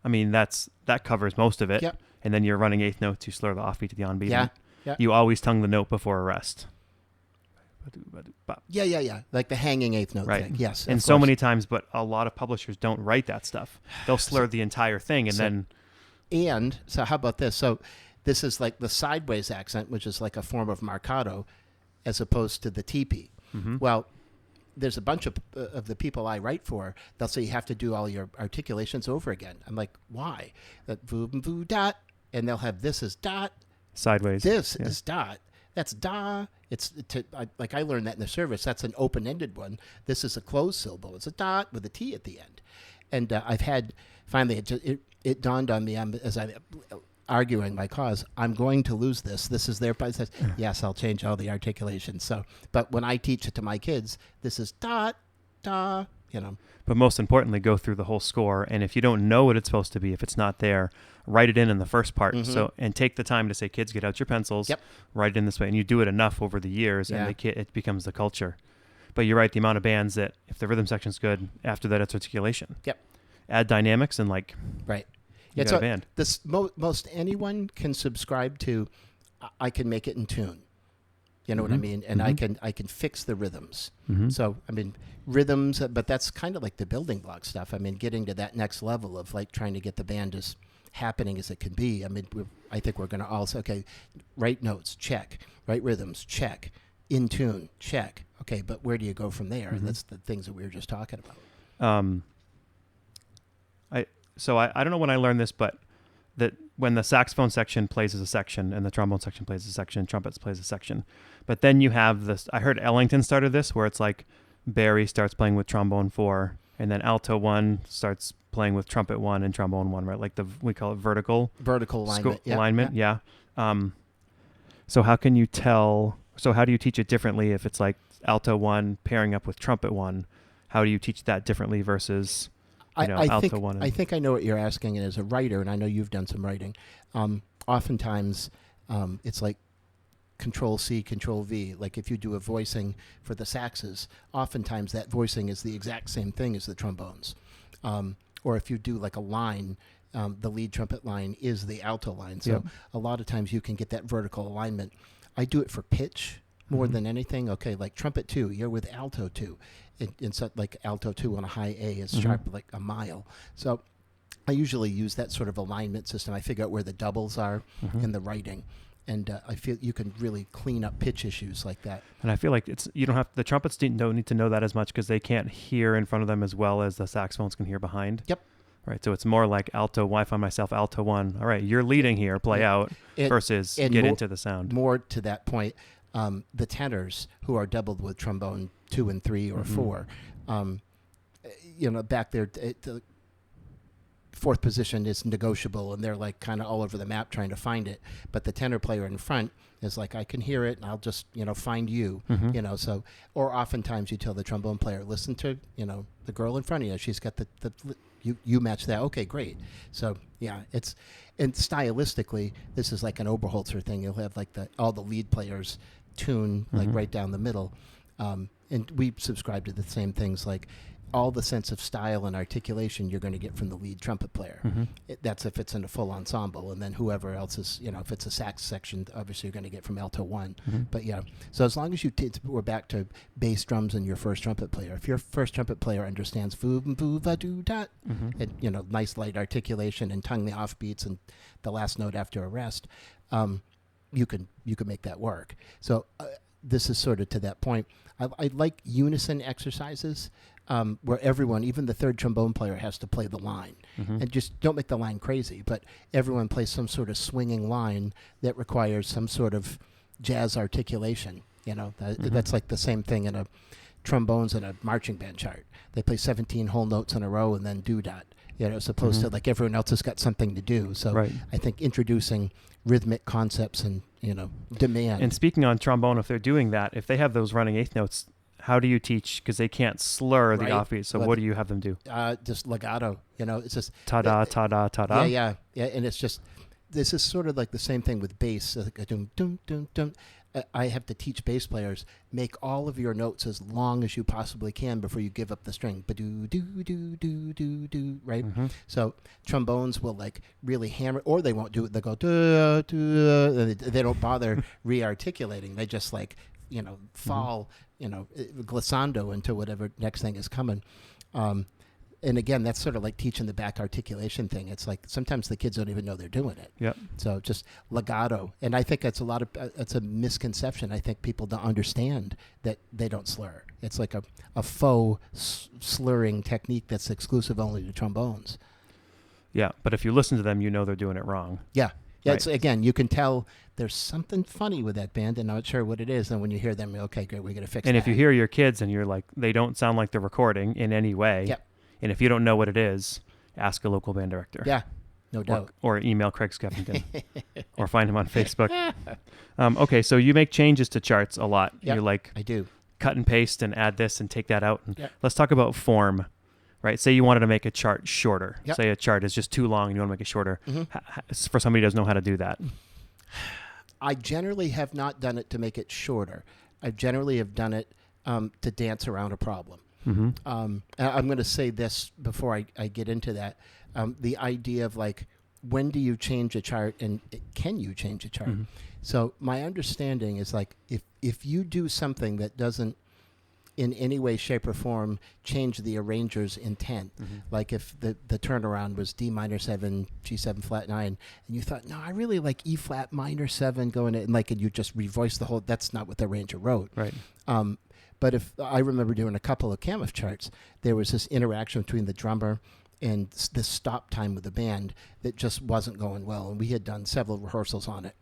I mean, that covers most of it. Yep. And then you're running eighth note to slur the offbeat to the onbeat. Yeah. Yeah. You always tongue the note before a rest. Yeah. Like the hanging eighth note thing. Yes. And so many times, but a lot of publishers don't write that stuff. They'll slur the entire thing And so how about this? So this is like the sideways accent, which is like a form of marcato as opposed to the teepee. Mm-hmm. Well, there's a bunch of the people I write for, they'll say you have to do all your articulations over again. I'm like, why? That voo voo dot, and they'll have this as dot. Sideways. This is dot. That's da. I learned that in the service. That's an open-ended one. This is a closed syllable. It's a dot with a T at the end. And I've had, finally, it dawned on me as I'm arguing my cause, I'm going to lose this. This is their place. Yes, I'll change all the articulations. So, but when I teach it to my kids, this is dot, da, But most importantly, go through the whole score. And if you don't know what it's supposed to be, if it's not there, write it in the first part. So, and take the time to say, kids, get out your pencils, write it in this way. And you do it enough over the years, and it becomes the culture. But you're right, the amount of bands that, if the rhythm section's good, after that it's articulation. Yep. Add dynamics and right. You got a band. This most anyone can subscribe to. I can make it in tune. You know what I mean? And I can fix the rhythms. So I mean rhythms, but that's kind of like the building block stuff. I mean, getting to that next level of like trying to get the band as happening as it can be. I mean, I think we're going to also write notes, check, write rhythms, check, in tune, check. Okay, but where do you go from there? And that's the things that we were just talking about. I don't know when I learned this, but that when the saxophone section plays as a section and the trombone section plays as a section, trumpets plays a section. But then you have this, I heard Ellington started this, where it's like Barry starts playing with trombone 4, and then alto 1 starts playing with trumpet 1 and trombone 1, right? Like we call it vertical alignment. Alignment, yeah. So how can you tell, how do you teach it differently if it's like alto 1 pairing up with trumpet 1? How do you teach that differently versus... alto 1. I think I know what you're asking, and as a writer, and I know you've done some writing, oftentimes it's like Control C, Control V. Like if you do a voicing for the saxes, oftentimes that voicing is the exact same thing as the trombones. Or if you do like a line, the lead trumpet line is the alto line. So a lot of times you can get that vertical alignment. I do it for pitch more than anything. Okay, like trumpet 2, you're with alto 2. In so like alto 2 on a high A is sharp like a mile. So I usually use that sort of alignment system. I figure out where the doubles are in the writing. And I feel you can really clean up pitch issues like that. And I feel like the trumpets don't need to know that as much because they can't hear in front of them as well as the saxophones can hear behind. Yep. Right. So it's more like alto. I find myself alto 1. All right, you're leading here, play out, versus get into the sound. More to that point, the tenors who are doubled with trombone 2 and 3 or 4, back there, the fourth position is negotiable, and they're like kind of all over the map trying to find it. But the tenor player in front is like, I can hear it, and I'll just find you. So, or oftentimes you tell the trombone player, listen to the girl in front of you. She's got the you match that. Okay, great. So yeah, and stylistically, this is like an Oberholzer thing. You'll have like all the lead players tune like right down the middle, and we subscribe to the same things like. All the sense of style and articulation you're going to get from the lead trumpet player. That's if it's in a full ensemble, and then whoever else is, if it's a sax section, obviously you're going to get from alto 1. But yeah, so as long as we're back to bass drums and your first trumpet player. If your first trumpet player understands foo va doo dot, and nice light articulation and tongue the offbeats and the last note after a rest, you can make that work. So this is sort of to that point. I like unison exercises. Where everyone, even the third trombone player, has to play the line. And just don't make the line crazy, but everyone plays some sort of swinging line that requires some sort of jazz articulation. That's like the same thing in a trombones in a marching band chart. They play 17 whole notes in a row and then do-dot, as opposed to like everyone else has got something to do. So I think introducing rhythmic concepts and, demand. And speaking on trombone, if they're doing that, if they have those running eighth notes, how do you teach? Because they can't slur the offbeat. So what do you have them do? Just legato. It's just ta-da, ta-da, ta-da. Yeah. And it's just, this is sort of like the same thing with bass. Like a dum, dum, dum, dum. I have to teach bass players, make all of your notes as long as you possibly can before you give up the string. Ba-doo, doo, doo, doo, doo, doo, right? So trombones will like really hammer, or they won't do it. They go, duh, duh, they don't bother re-articulating. They just like, fall, glissando into whatever next thing is coming. And again, that's sort of like teaching the back articulation thing. It's like sometimes the kids don't even know they're doing it. Yep. So just legato. And I think that's it's a misconception. I think people don't understand that they don't slur. It's like a faux slurring technique that's exclusive only to trombones. Yeah, but if you listen to them, they're doing it wrong. Yeah. Yeah, Right. It's, again, you can tell there's something funny with that band, and I'm not sure what it is. And when you hear them, okay, good, we're going to fix And that. if you hear your kids and you're like, they don't sound like they're recording in any way. Yep. And if you don't know what it is, ask a local band director. Yeah, no doubt. Or email Craig Skeffington. Or find him on Facebook. Okay, so you make changes to charts a lot. Yep, You're like, I do. Cut and paste and add this and take that out. And let's talk about form. Right? Say you wanted to make a chart shorter. Yep. Say a chart is just too long and you want to make it shorter. For somebody who doesn't know how to do that. I generally have not done it to make it shorter. I generally have done it to dance around a problem. I'm going to say this before I get into that. The idea of like, when do you change a chart and can you change a chart? So my understanding is like, if you do something that doesn't in any way, shape, or form change the arranger's intent. Like if the turnaround was D minor 7, G7 flat 9, and you thought, no, I really like E flat minor 7 going in, and you just revoice the whole, that's not what the arranger wrote. Right. But if I remember doing a couple of Camouflage charts, there was this interaction between the drummer and this stop time with the band that just wasn't going well. And we had done several rehearsals on it,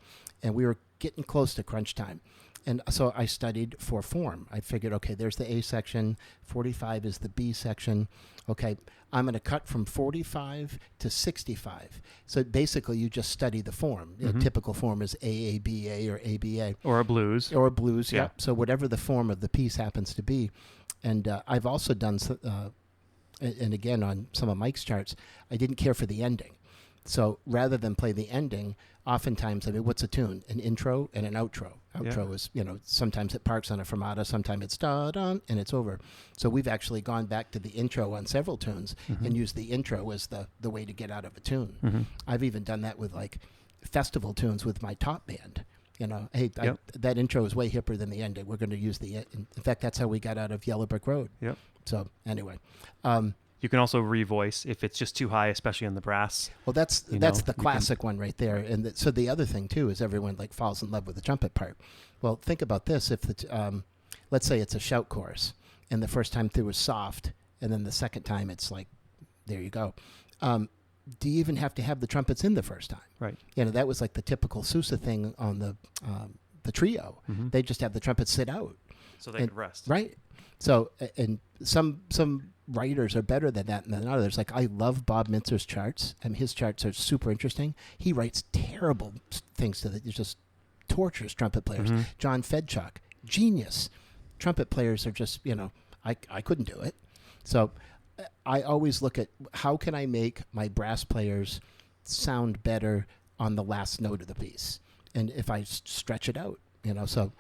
and we were getting close to crunch time. And so I studied for form. I figured, okay, there's the A section, 45 is the B section. Okay, I'm going to cut from 45 to 65. So basically, you just study the form. A typical form is AABA or ABA. Or a blues. Or a blues, yeah. So whatever the form of the piece happens to be. And I've also done, and again, on some of Mike's charts, I didn't care for the ending. So rather than play the ending, oftentimes, what's a tune? An intro and an outro. Outro is, sometimes it parks on a fermata, sometimes it's da-dun, and it's over. So we've actually gone back to the intro on several tunes and used the intro as the way to get out of a tune. I've even done that with, festival tunes with my top band. That intro is way hipper than the ending. We're going to use in fact, that's how we got out of Yellow Brick Road. Yep. So anyway, You can also revoice if it's just too high, especially on the brass. Well, that's the classic one right there. And so the other thing too is everyone like falls in love with the trumpet part. Well, think about this: if let's say it's a shout chorus, and the first time through was soft, and then the second time it's like, there you go. Do you even have to have the trumpets in the first time? Right. That was like the typical Sousa thing on the trio. Mm-hmm. They just have the trumpets sit out. So they could rest. Right. So, and some writers are better than that than others. Like, I love Bob Mintzer's charts, and his charts are super interesting. He writes terrible things to it. It's just tortures trumpet players. Mm-hmm. John Fedchuk, genius. Trumpet players are just, I couldn't do it. So I always look at how can I make my brass players sound better on the last note of the piece. And if I stretch it out, so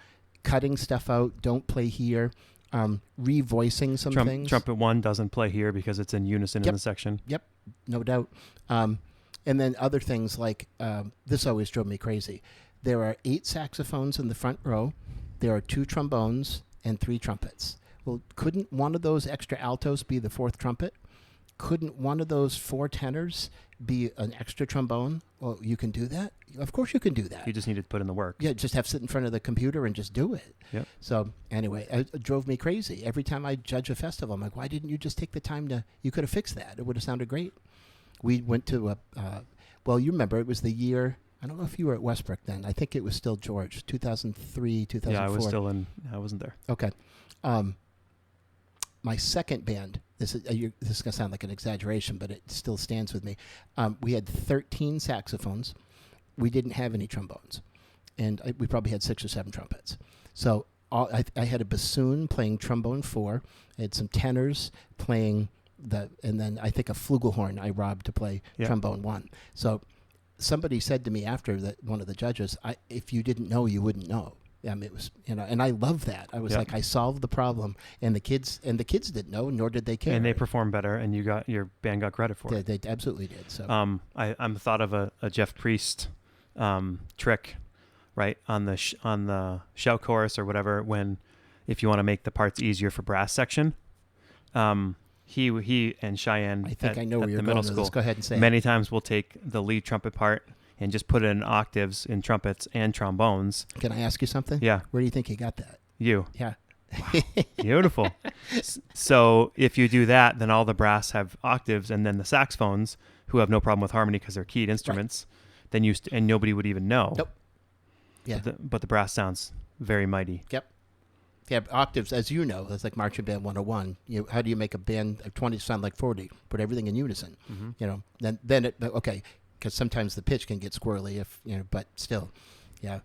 cutting stuff out, don't play here, revoicing some things. Trumpet 1 doesn't play here because it's in unison in the section. Yep, no doubt. And then other things like, this always drove me crazy. There are 8 saxophones in the front row. There are 2 trombones and 3 trumpets. Well, couldn't one of those extra altos be the 4th trumpet? Couldn't one of those 4 tenors be an extra trombone? Well, you can do that. Of course you can do that. You just need to put in the work. Yeah, just have to sit in front of the computer and just do it. Yep. So anyway, it drove me crazy. Every time I judge a festival, I'm like, why didn't you just take the time you could have fixed that. It would have sounded great. We went to well, you remember, it was the year, I don't know if you were at Westbrook then. I think it was still George, 2003, 2004. Yeah, I wasn't there. Okay. My second band, this is going to sound like an exaggeration, but it still stands with me. We had 13 saxophones. We didn't have any trombones. And we probably had 6 or 7 trumpets. So I had a bassoon playing trombone 4. I had some tenors playing and then I think a flugelhorn I robbed to play trombone 1. So somebody said to me after that, one of the judges, if you didn't know, you wouldn't know. I mean, it was, and I love that. I was like, I solved the problem, and the kids didn't know, nor did they care. And they performed better, and your band got credit for it. They absolutely did. So, I'm thought of a Jeff Priest trick, right, on the shout chorus or whatever. If you want to make the parts easier for brass section, he and Cheyenne. I think I know where you're the going. Middle school, Let's go ahead and say many times we'll take the lead trumpet part and just put it in octaves in trumpets and trombones. Can I ask you something? Yeah. Where do you think he got that? You. Yeah. Wow. Beautiful. So if you do that, then all the brass have octaves, and then the saxophones, who have no problem with harmony because they're keyed instruments, then and nobody would even know. Nope. Yeah. But the brass sounds very mighty. Yep. Yeah, octaves, as you know, that's like marching band 101. How do you make a band of 20 sound like 40? Put everything in unison. Mm-hmm. Then it okay. Because sometimes the pitch can get squirrely but still, yeah,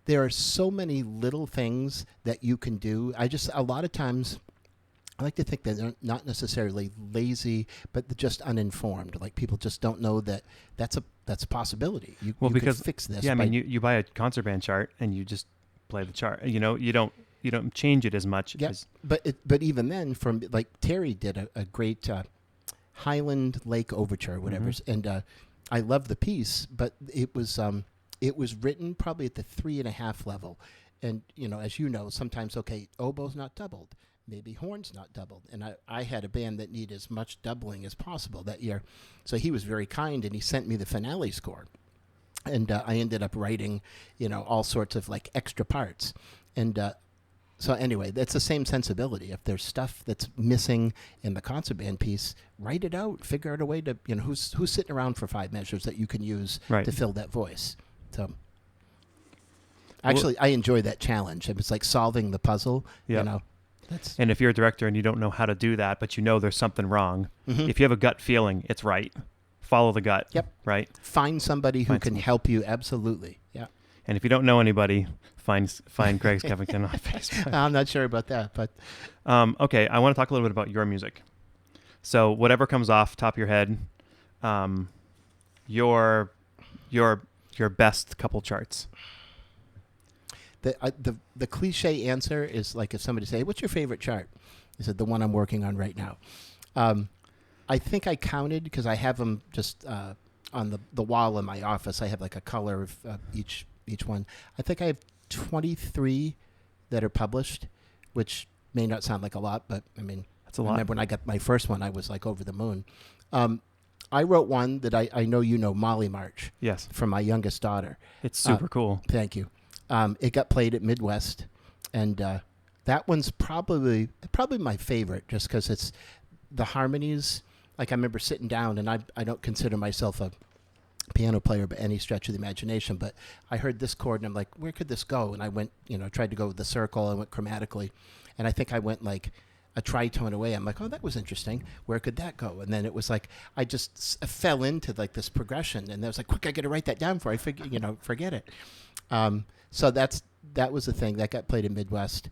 there are so many little things that you can do. A lot of times, I like to think that they're not necessarily lazy, but they're just uninformed. Like, people just don't know that's a possibility. You can fix this. Yeah, I mean, you buy a concert band chart and you just play the chart. You don't change it as much. Yeah, but even then, from like Terry did a great Highland Lake Overture, whatever, and I love the piece, but it was written probably at the 3.5 level, and as you know, sometimes oboe's not doubled, maybe horn's not doubled, and I had a band that needed as much doubling as possible that year, so he was very kind and he sent me the finale score, and I ended up writing all sorts of like extra parts, and so anyway, that's the same sensibility. If there's stuff that's missing in the concert band piece, write it out. Figure out a way to, who's sitting around for 5 measures that you can use to fill that voice. So, actually, I enjoy that challenge. It's like solving the puzzle. Yeah. And if you're a director and you don't know how to do that, but there's something wrong, if you have a gut feeling, it's right. Follow the gut. Yep. Right. Find somebody who can help you. Absolutely. Yeah. And if you don't know anybody, find Greg Skeffington on Facebook. I'm not sure about that, but okay. I want to talk a little bit about your music. So whatever comes off top of your head, your best couple charts. The cliche answer is like if somebody say, "What's your favorite chart?" I said, "The one I'm working on right now." I think I counted because I have them just on the wall in my office. I have like a color of each one. I think I have 23 that are published, which may not sound like a lot, but I mean, It's a I lot. remember when I got my first one, I was like over the moon. I wrote one that I know you know, Molly March, Yes. for my youngest daughter. It's super cool. Thank you. It got played at Midwest, and that one's probably my favorite, just because it's the harmonies. Like, I remember sitting down, and I don't consider myself a piano player by any stretch of the imagination, but I heard this chord, and I'm like, where could this go? And I went, tried to go with the circle. I went chromatically, and I think I went like a tritone away. I'm like, oh, that was interesting. Where could that go? And then it was like, I just fell into like this progression, and I was like, quick, I got to write that down before I forget it. So that was the thing that got played in Midwest.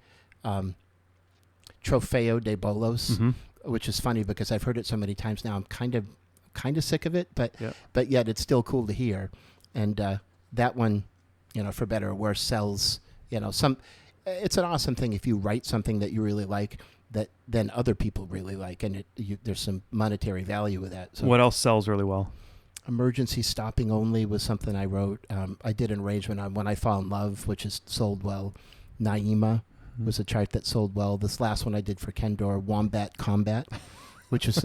Trofeo de Bolos, which is funny because I've heard it so many times now. I'm kind of sick of it, but yet it's still cool to hear. And that one, for better or worse, sells. It's an awesome thing if you write something that you really like, that then other people really like, and there's some monetary value with that. So What else sells really well? Emergency Stopping Only was something I wrote. I did an arrangement on When I Fall in Love, which is sold well. Naima was a chart that sold well. This last one I did for Kendor, Wombat Combat, which is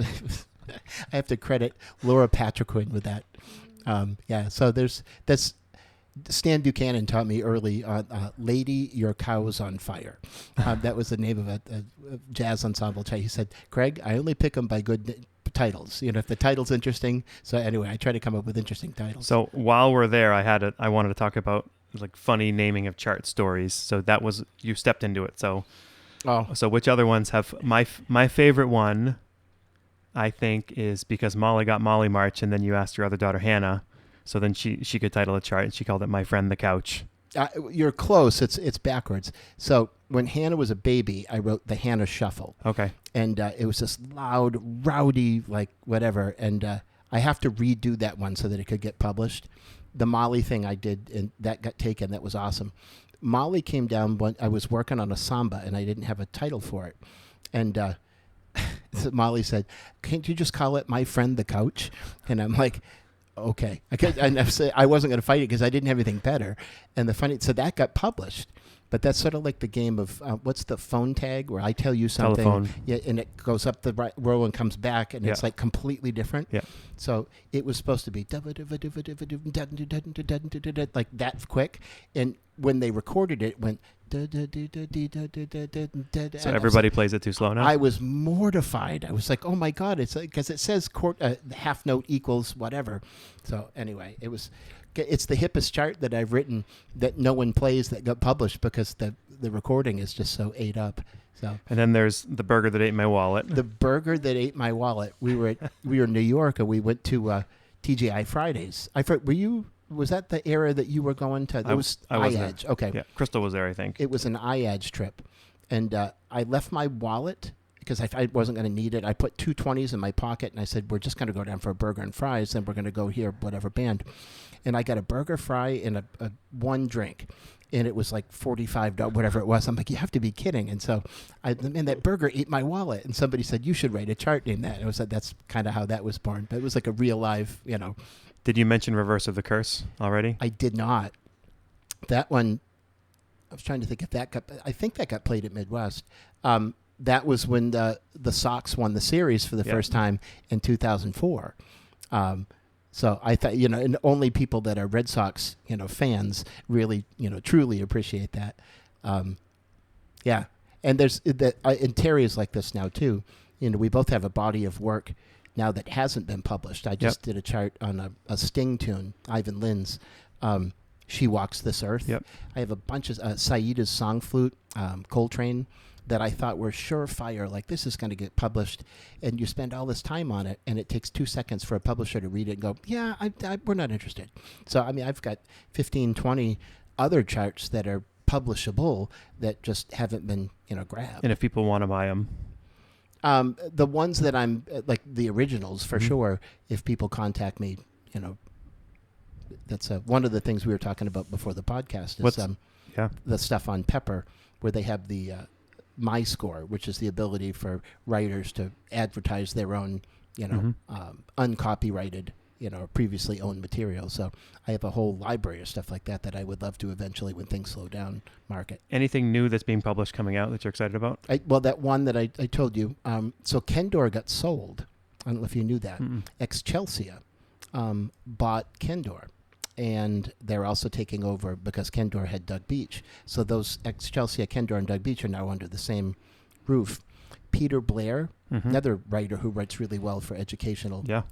I have to credit Laura Patriquin with that. So that's Stan Buchanan taught me early on, Lady, Your Cow's on Fire. That was the name of a jazz ensemble. He said, Craig, I only pick them by good titles. If the title's interesting. So anyway, I try to come up with interesting titles. So while we're there, I wanted to talk about like funny naming of chart stories. So that was, you stepped into it. So which other ones have my favorite one, I think, is because Molly got Molly March, and then you asked your other daughter Hannah. So then she could title a chart, and she called it My Friend the Couch. You're close. It's backwards. So when Hannah was a baby, I wrote the Hannah Shuffle. Okay. And it was this loud, rowdy, like whatever. And I have to redo that one so that it could get published. The Molly thing I did, and that got taken. That was awesome. Molly came down when I was working on a samba, and I didn't have a title for it. And Molly said, can't you just call it My Friend the Couch? And I'm like, okay. I wasn't going to fight it because I didn't have anything better. And so that got published. But that's sort of like the game of, what's the phone tag where I tell you something. Telephone. Yeah, and it goes up the right row and comes back, and it's like completely different. Yeah. So it was supposed to be like that quick. And when they recorded it, it went. So everybody plays it too slow now? I was mortified. I was like, oh my God, it's because it says half note equals whatever. So anyway, it's the hippest chart that I've written that no one plays that got published because the recording is just so ate up. So. And then there's The Burger That Ate My Wallet. The Burger That Ate My Wallet. We were in New York, and we went to TGI Fridays. Was that the era that you were going to? It was iEdge. Okay. Yeah, Crystal was there, I think. It was an iEdge trip. And I left my wallet because I wasn't going to need it. I put 2 20s in my pocket, and I said, we're just going to go down for a burger and fries, then we're going to go hear whatever band. And I got a burger, fry, and a one drink. And it was like $45, whatever it was. I'm like, you have to be kidding. And so, that burger ate my wallet. And somebody said, you should write a chart named that. And that's kind of how that was born. But it was like a real live, Did you mention Reverse of the Curse already? I did not. That one, I was trying to think if I think that got played at Midwest. That was when the Sox won the series for the first time in 2004. So I thought, and only people that are Red Sox, fans really, truly appreciate that. Yeah. And and Terry is like this now too. We both have a body of work now that hasn't been published. I just did a chart on a Sting tune, Ivan Lynn's, She Walks This Earth. Yep. I have a bunch of Saida's Song Flute, Coltrane, that I thought were surefire, like this is going to get published, and you spend all this time on it, and it takes 2 seconds for a publisher to read it and go, yeah, we're not interested. So, I've got 15, 20 other charts that are publishable that just haven't been, grabbed. And if people want to buy them? The ones that I'm, like the originals, for sure, if people contact me, that's one of the things we were talking about before the podcast is the stuff on Pepper, where they have the My Score, which is the ability for writers to advertise their own, uncopyrighted previously owned material. So I have a whole library of stuff like that I would love to eventually, when things slow down, market. Anything new that's being published coming out that you're excited about? Well, that one that I told you. So Kendor got sold. I don't know if you knew that. Excelsia bought Kendor. And they're also taking over because Kendor had Doug Beach. So those Excelsia, Kendor, and Doug Beach are now under the same roof. Peter Blair, another writer who writes really well for educational. Yeah.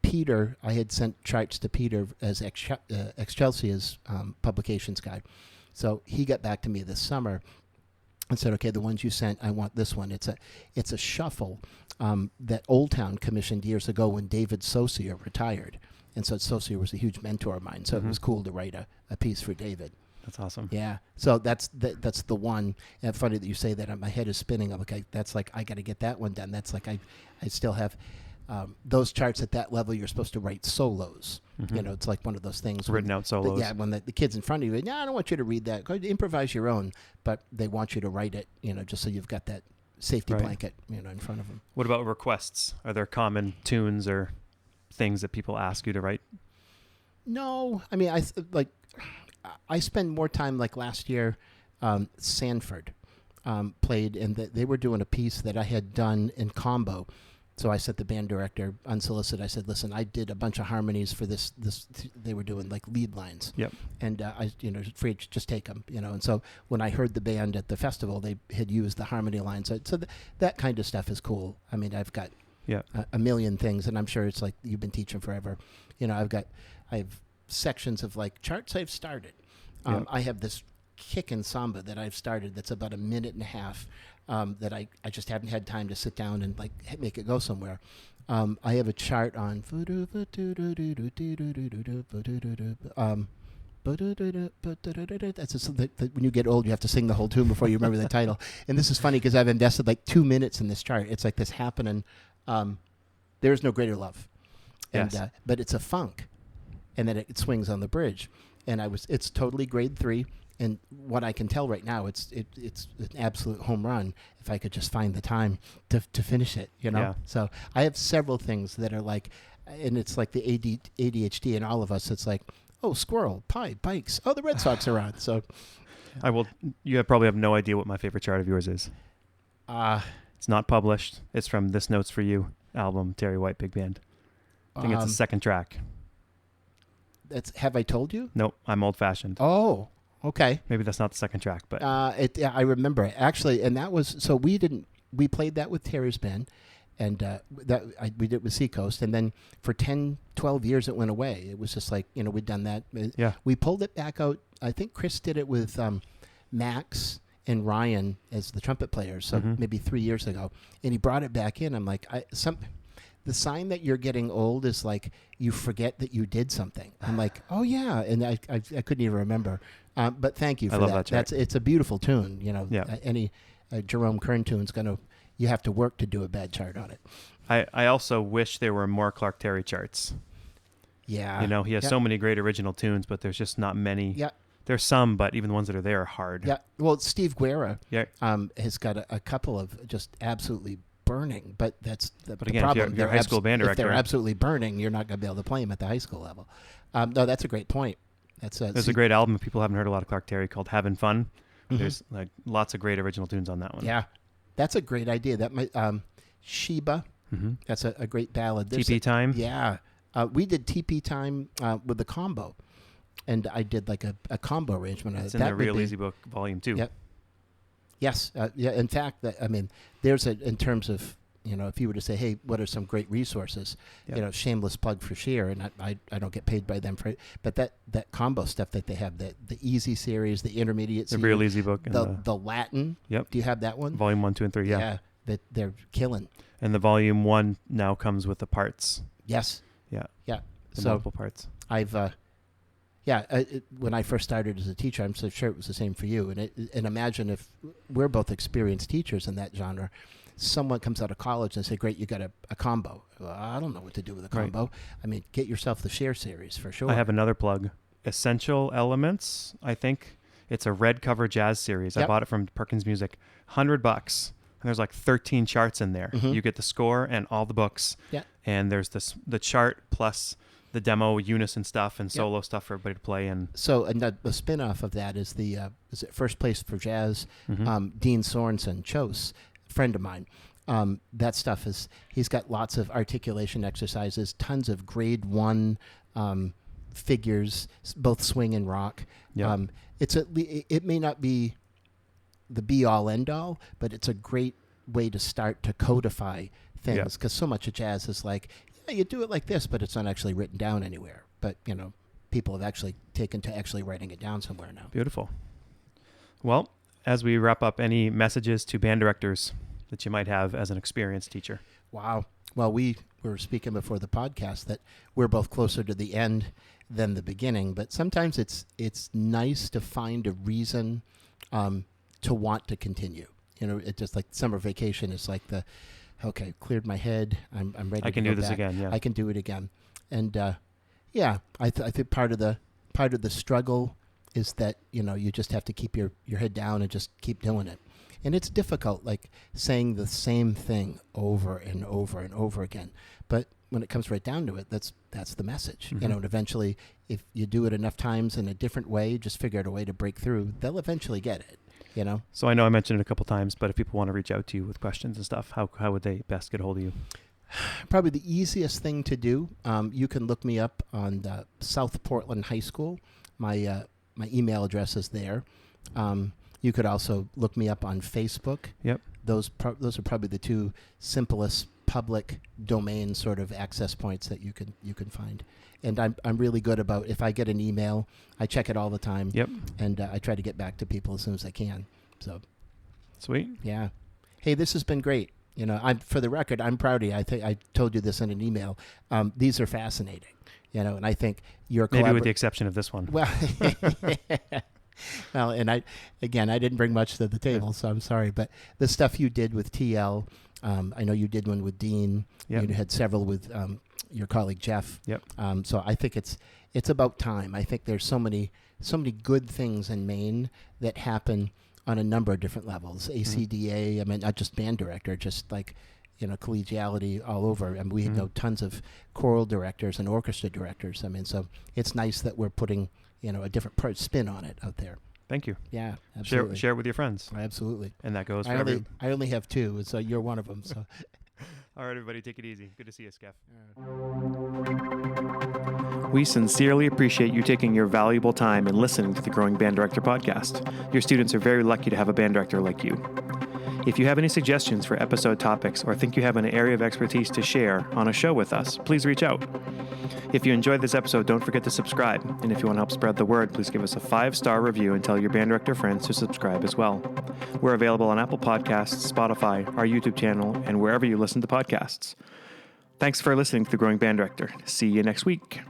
Peter, I had sent charts to Peter as Excelsia's publications guy. So he got back to me this summer and said, okay, the ones you sent, I want this one. It's a shuffle that Old Town commissioned years ago when David Saucier retired. And so Saucier was a huge mentor of mine. So it was cool to write a piece for David. That's awesome. Yeah. So that's the one. And funny that you say that. My head is spinning. I'm like, that's like, I got to get that one done. That's like, I still have those charts at that level. You're supposed to write solos. It's like one of those things. Written out solos. When the kid's in front of you, I don't want you to read that. Go improvise your own. But they want you to write it, just so you've got that safety blanket, in front of them. What about requests? Are there common tunes or things that people ask you to write? No. I mean, I spend more time, like last year, Sanford played, and they were doing a piece that I had done in combo. So I said the band director, unsolicited, I said, listen, I did a bunch of harmonies for this. They were doing like lead lines. Yep. And I, free to just take them, And so when I heard the band at the festival, they had used the harmony lines. So that kind of stuff is cool. I mean, I've got a million things, and I'm sure it's like you've been teaching forever. I have sections of like charts I've started. I have this kick and samba that I've started that's about 1.5 minutes that I just haven't had time to sit down and like make it go somewhere. I have a chart on that's when you get old, you have to sing the whole tune before you remember the title. And this is funny because I've invested like 2 minutes in this chart. It's like this happening. There is no greater love. And, yes. But it's a funk. And then it swings on the bridge. And it's totally grade 3. And what I can tell right now, it's an absolute home run if I could just find the time to finish it, Yeah. So I have several things that are like, and it's like the ADHD in all of us. It's like, oh, squirrel, pie, bikes. Oh, the Red Sox are on. So you probably have no idea what my favorite chart of yours is. It's not published. It's from This Note's For You album, Terry White Big Band. I think it's the second track. That's Have I Told You? Nope, I'm old-fashioned. Oh, okay. Maybe that's not the second track, but I remember it actually, and that was so we played that with Terry's band, and we did it with Seacoast, and then for 10, 12 years it went away. It was just like we'd done that. Yeah. We pulled it back out. I think Chris did it with Max and Ryan as the trumpet players, so maybe 3 years ago, and he brought it back in. I'm like, the sign that you're getting old is like you forget that you did something. I'm like, oh yeah, and I couldn't even remember. But thank you for that. I love that chart. It's a beautiful tune. Yeah. Any Jerome Kern tune's you have to work to do a bad chart on it. I also wish there were more Clark Terry charts. Yeah. He has so many great original tunes, but there's just not many. Yeah. There's some, but even the ones that are there are hard. Yeah. Well, Steve Guerra has got a couple of just absolutely burning, but that's the problem. If you're a high school band director, if they're absolutely burning, you're not going to be able to play them at the high school level. No, that's a great point. There's a great album if people haven't heard a lot of Clark Terry called Having Fun. There's like lots of great original tunes on that one. Yeah, that's a great idea. That might Sheba. That's a great ballad. TP Time. Yeah, we did TP Time with the combo, and I did like a combo arrangement. It's in the Real Easy Book Volume 2. Yep. Yes. Yeah. In fact, there's in terms of, if you were to say, hey, what are some great resources, shameless plug for Sheer, and I don't get paid by them for it, but that combo stuff that they have, the easy series, the intermediate series. The Real Easy Book. And the Latin. Yep. Do you have that one? Volume 1, 2, and 3, yeah. That they're killing. And the Volume 1 now comes with the parts. Yes. Yeah. Yeah. The multiple parts. When I first started as a teacher, I'm so sure it was the same for you. And imagine if we're both experienced teachers in that genre. Someone comes out of college and say, great, you got a combo. Well, I don't know what to do with a combo. Right. I mean, get yourself the Share series for sure. I have another plug. Essential Elements, I think. It's a red cover jazz series. Yep. I bought it from Perkins Music. $100. And there's like 13 charts in there. Mhm. You get the score and all the books. Yeah. And there's the chart plus the demo unison stuff and solo stuff for everybody to play. And So a spin-off of that is is it First Place for Jazz? Dean Sorensen, Chose, friend of mine. That stuff he's got lots of articulation exercises, tons of grade 1 figures, both swing and rock. Yeah. It may not be the be-all, end-all, but it's a great way to start to codify things, because so much of jazz is like, yeah, you do it like this, but it's not actually written down anywhere. But, people have actually taken to actually writing it down somewhere now. Beautiful. Well, as we wrap up, any messages to band directors that you might have as an experienced teacher? Wow. Well, we were speaking before the podcast that we're both closer to the end than the beginning, but sometimes it's nice to find a reason to want to continue. It's just like summer vacation is like okay, cleared my head. I'm ready. I can to do go this back. again. Yeah. I can do it again. And I think part of the struggle is that you just have to keep your head down and just keep doing it. And it's difficult, like saying the same thing over and over and over again. But when it comes right down to it, that's the message. Mm-hmm. And eventually, if you do it enough times in a different way, just figure out a way to break through, they'll eventually get it. So I know I mentioned it a couple times, but if people want to reach out to you with questions and stuff, how would they best get a hold of you? Probably the easiest thing to do, you can look me up on the South Portland High School. My email address is there. You could also look me up on Facebook. Yep. Those are probably the two simplest public domain sort of access points that you can find. And I'm really good about, if I get an email, I check it all the time. Yep. And I try to get back to people as soon as I can. So. Sweet. Yeah. Hey, this has been great. For the record, I'm proud of you. I think I told you this in an email. These are fascinating. And I think your maybe with the exception of this one. Well. Well, and I didn't bring much to the table, so I'm sorry. But the stuff you did with TL, I know you did one with Dean. Yep. You had several with your colleague Jeff. Yep. So I think it's about time. I think there's so many good things in Maine that happen on a number of different levels. ACDA, I mean, not just band director, just like collegiality all over. And we know tons of choral directors and orchestra directors. I mean, so it's nice that we're putting a different spin on it out there. Thank you. Yeah, absolutely. Share it with your friends. Absolutely. And that goes for I only have two, and so you're one of them. So. All right, everybody, take it easy. Good to see you, Skeff. We sincerely appreciate you taking your valuable time and listening to the Growing Band Director podcast. Your students are very lucky to have a band director like you. If you have any suggestions for episode topics or think you have an area of expertise to share on a show with us, please reach out. If you enjoyed this episode, don't forget to subscribe. And if you want to help spread the word, please give us a 5-star review and tell your band director friends to subscribe as well. We're available on Apple Podcasts, Spotify, our YouTube channel, and wherever you listen to podcasts. Thanks for listening to The Growing Band Director. See you next week.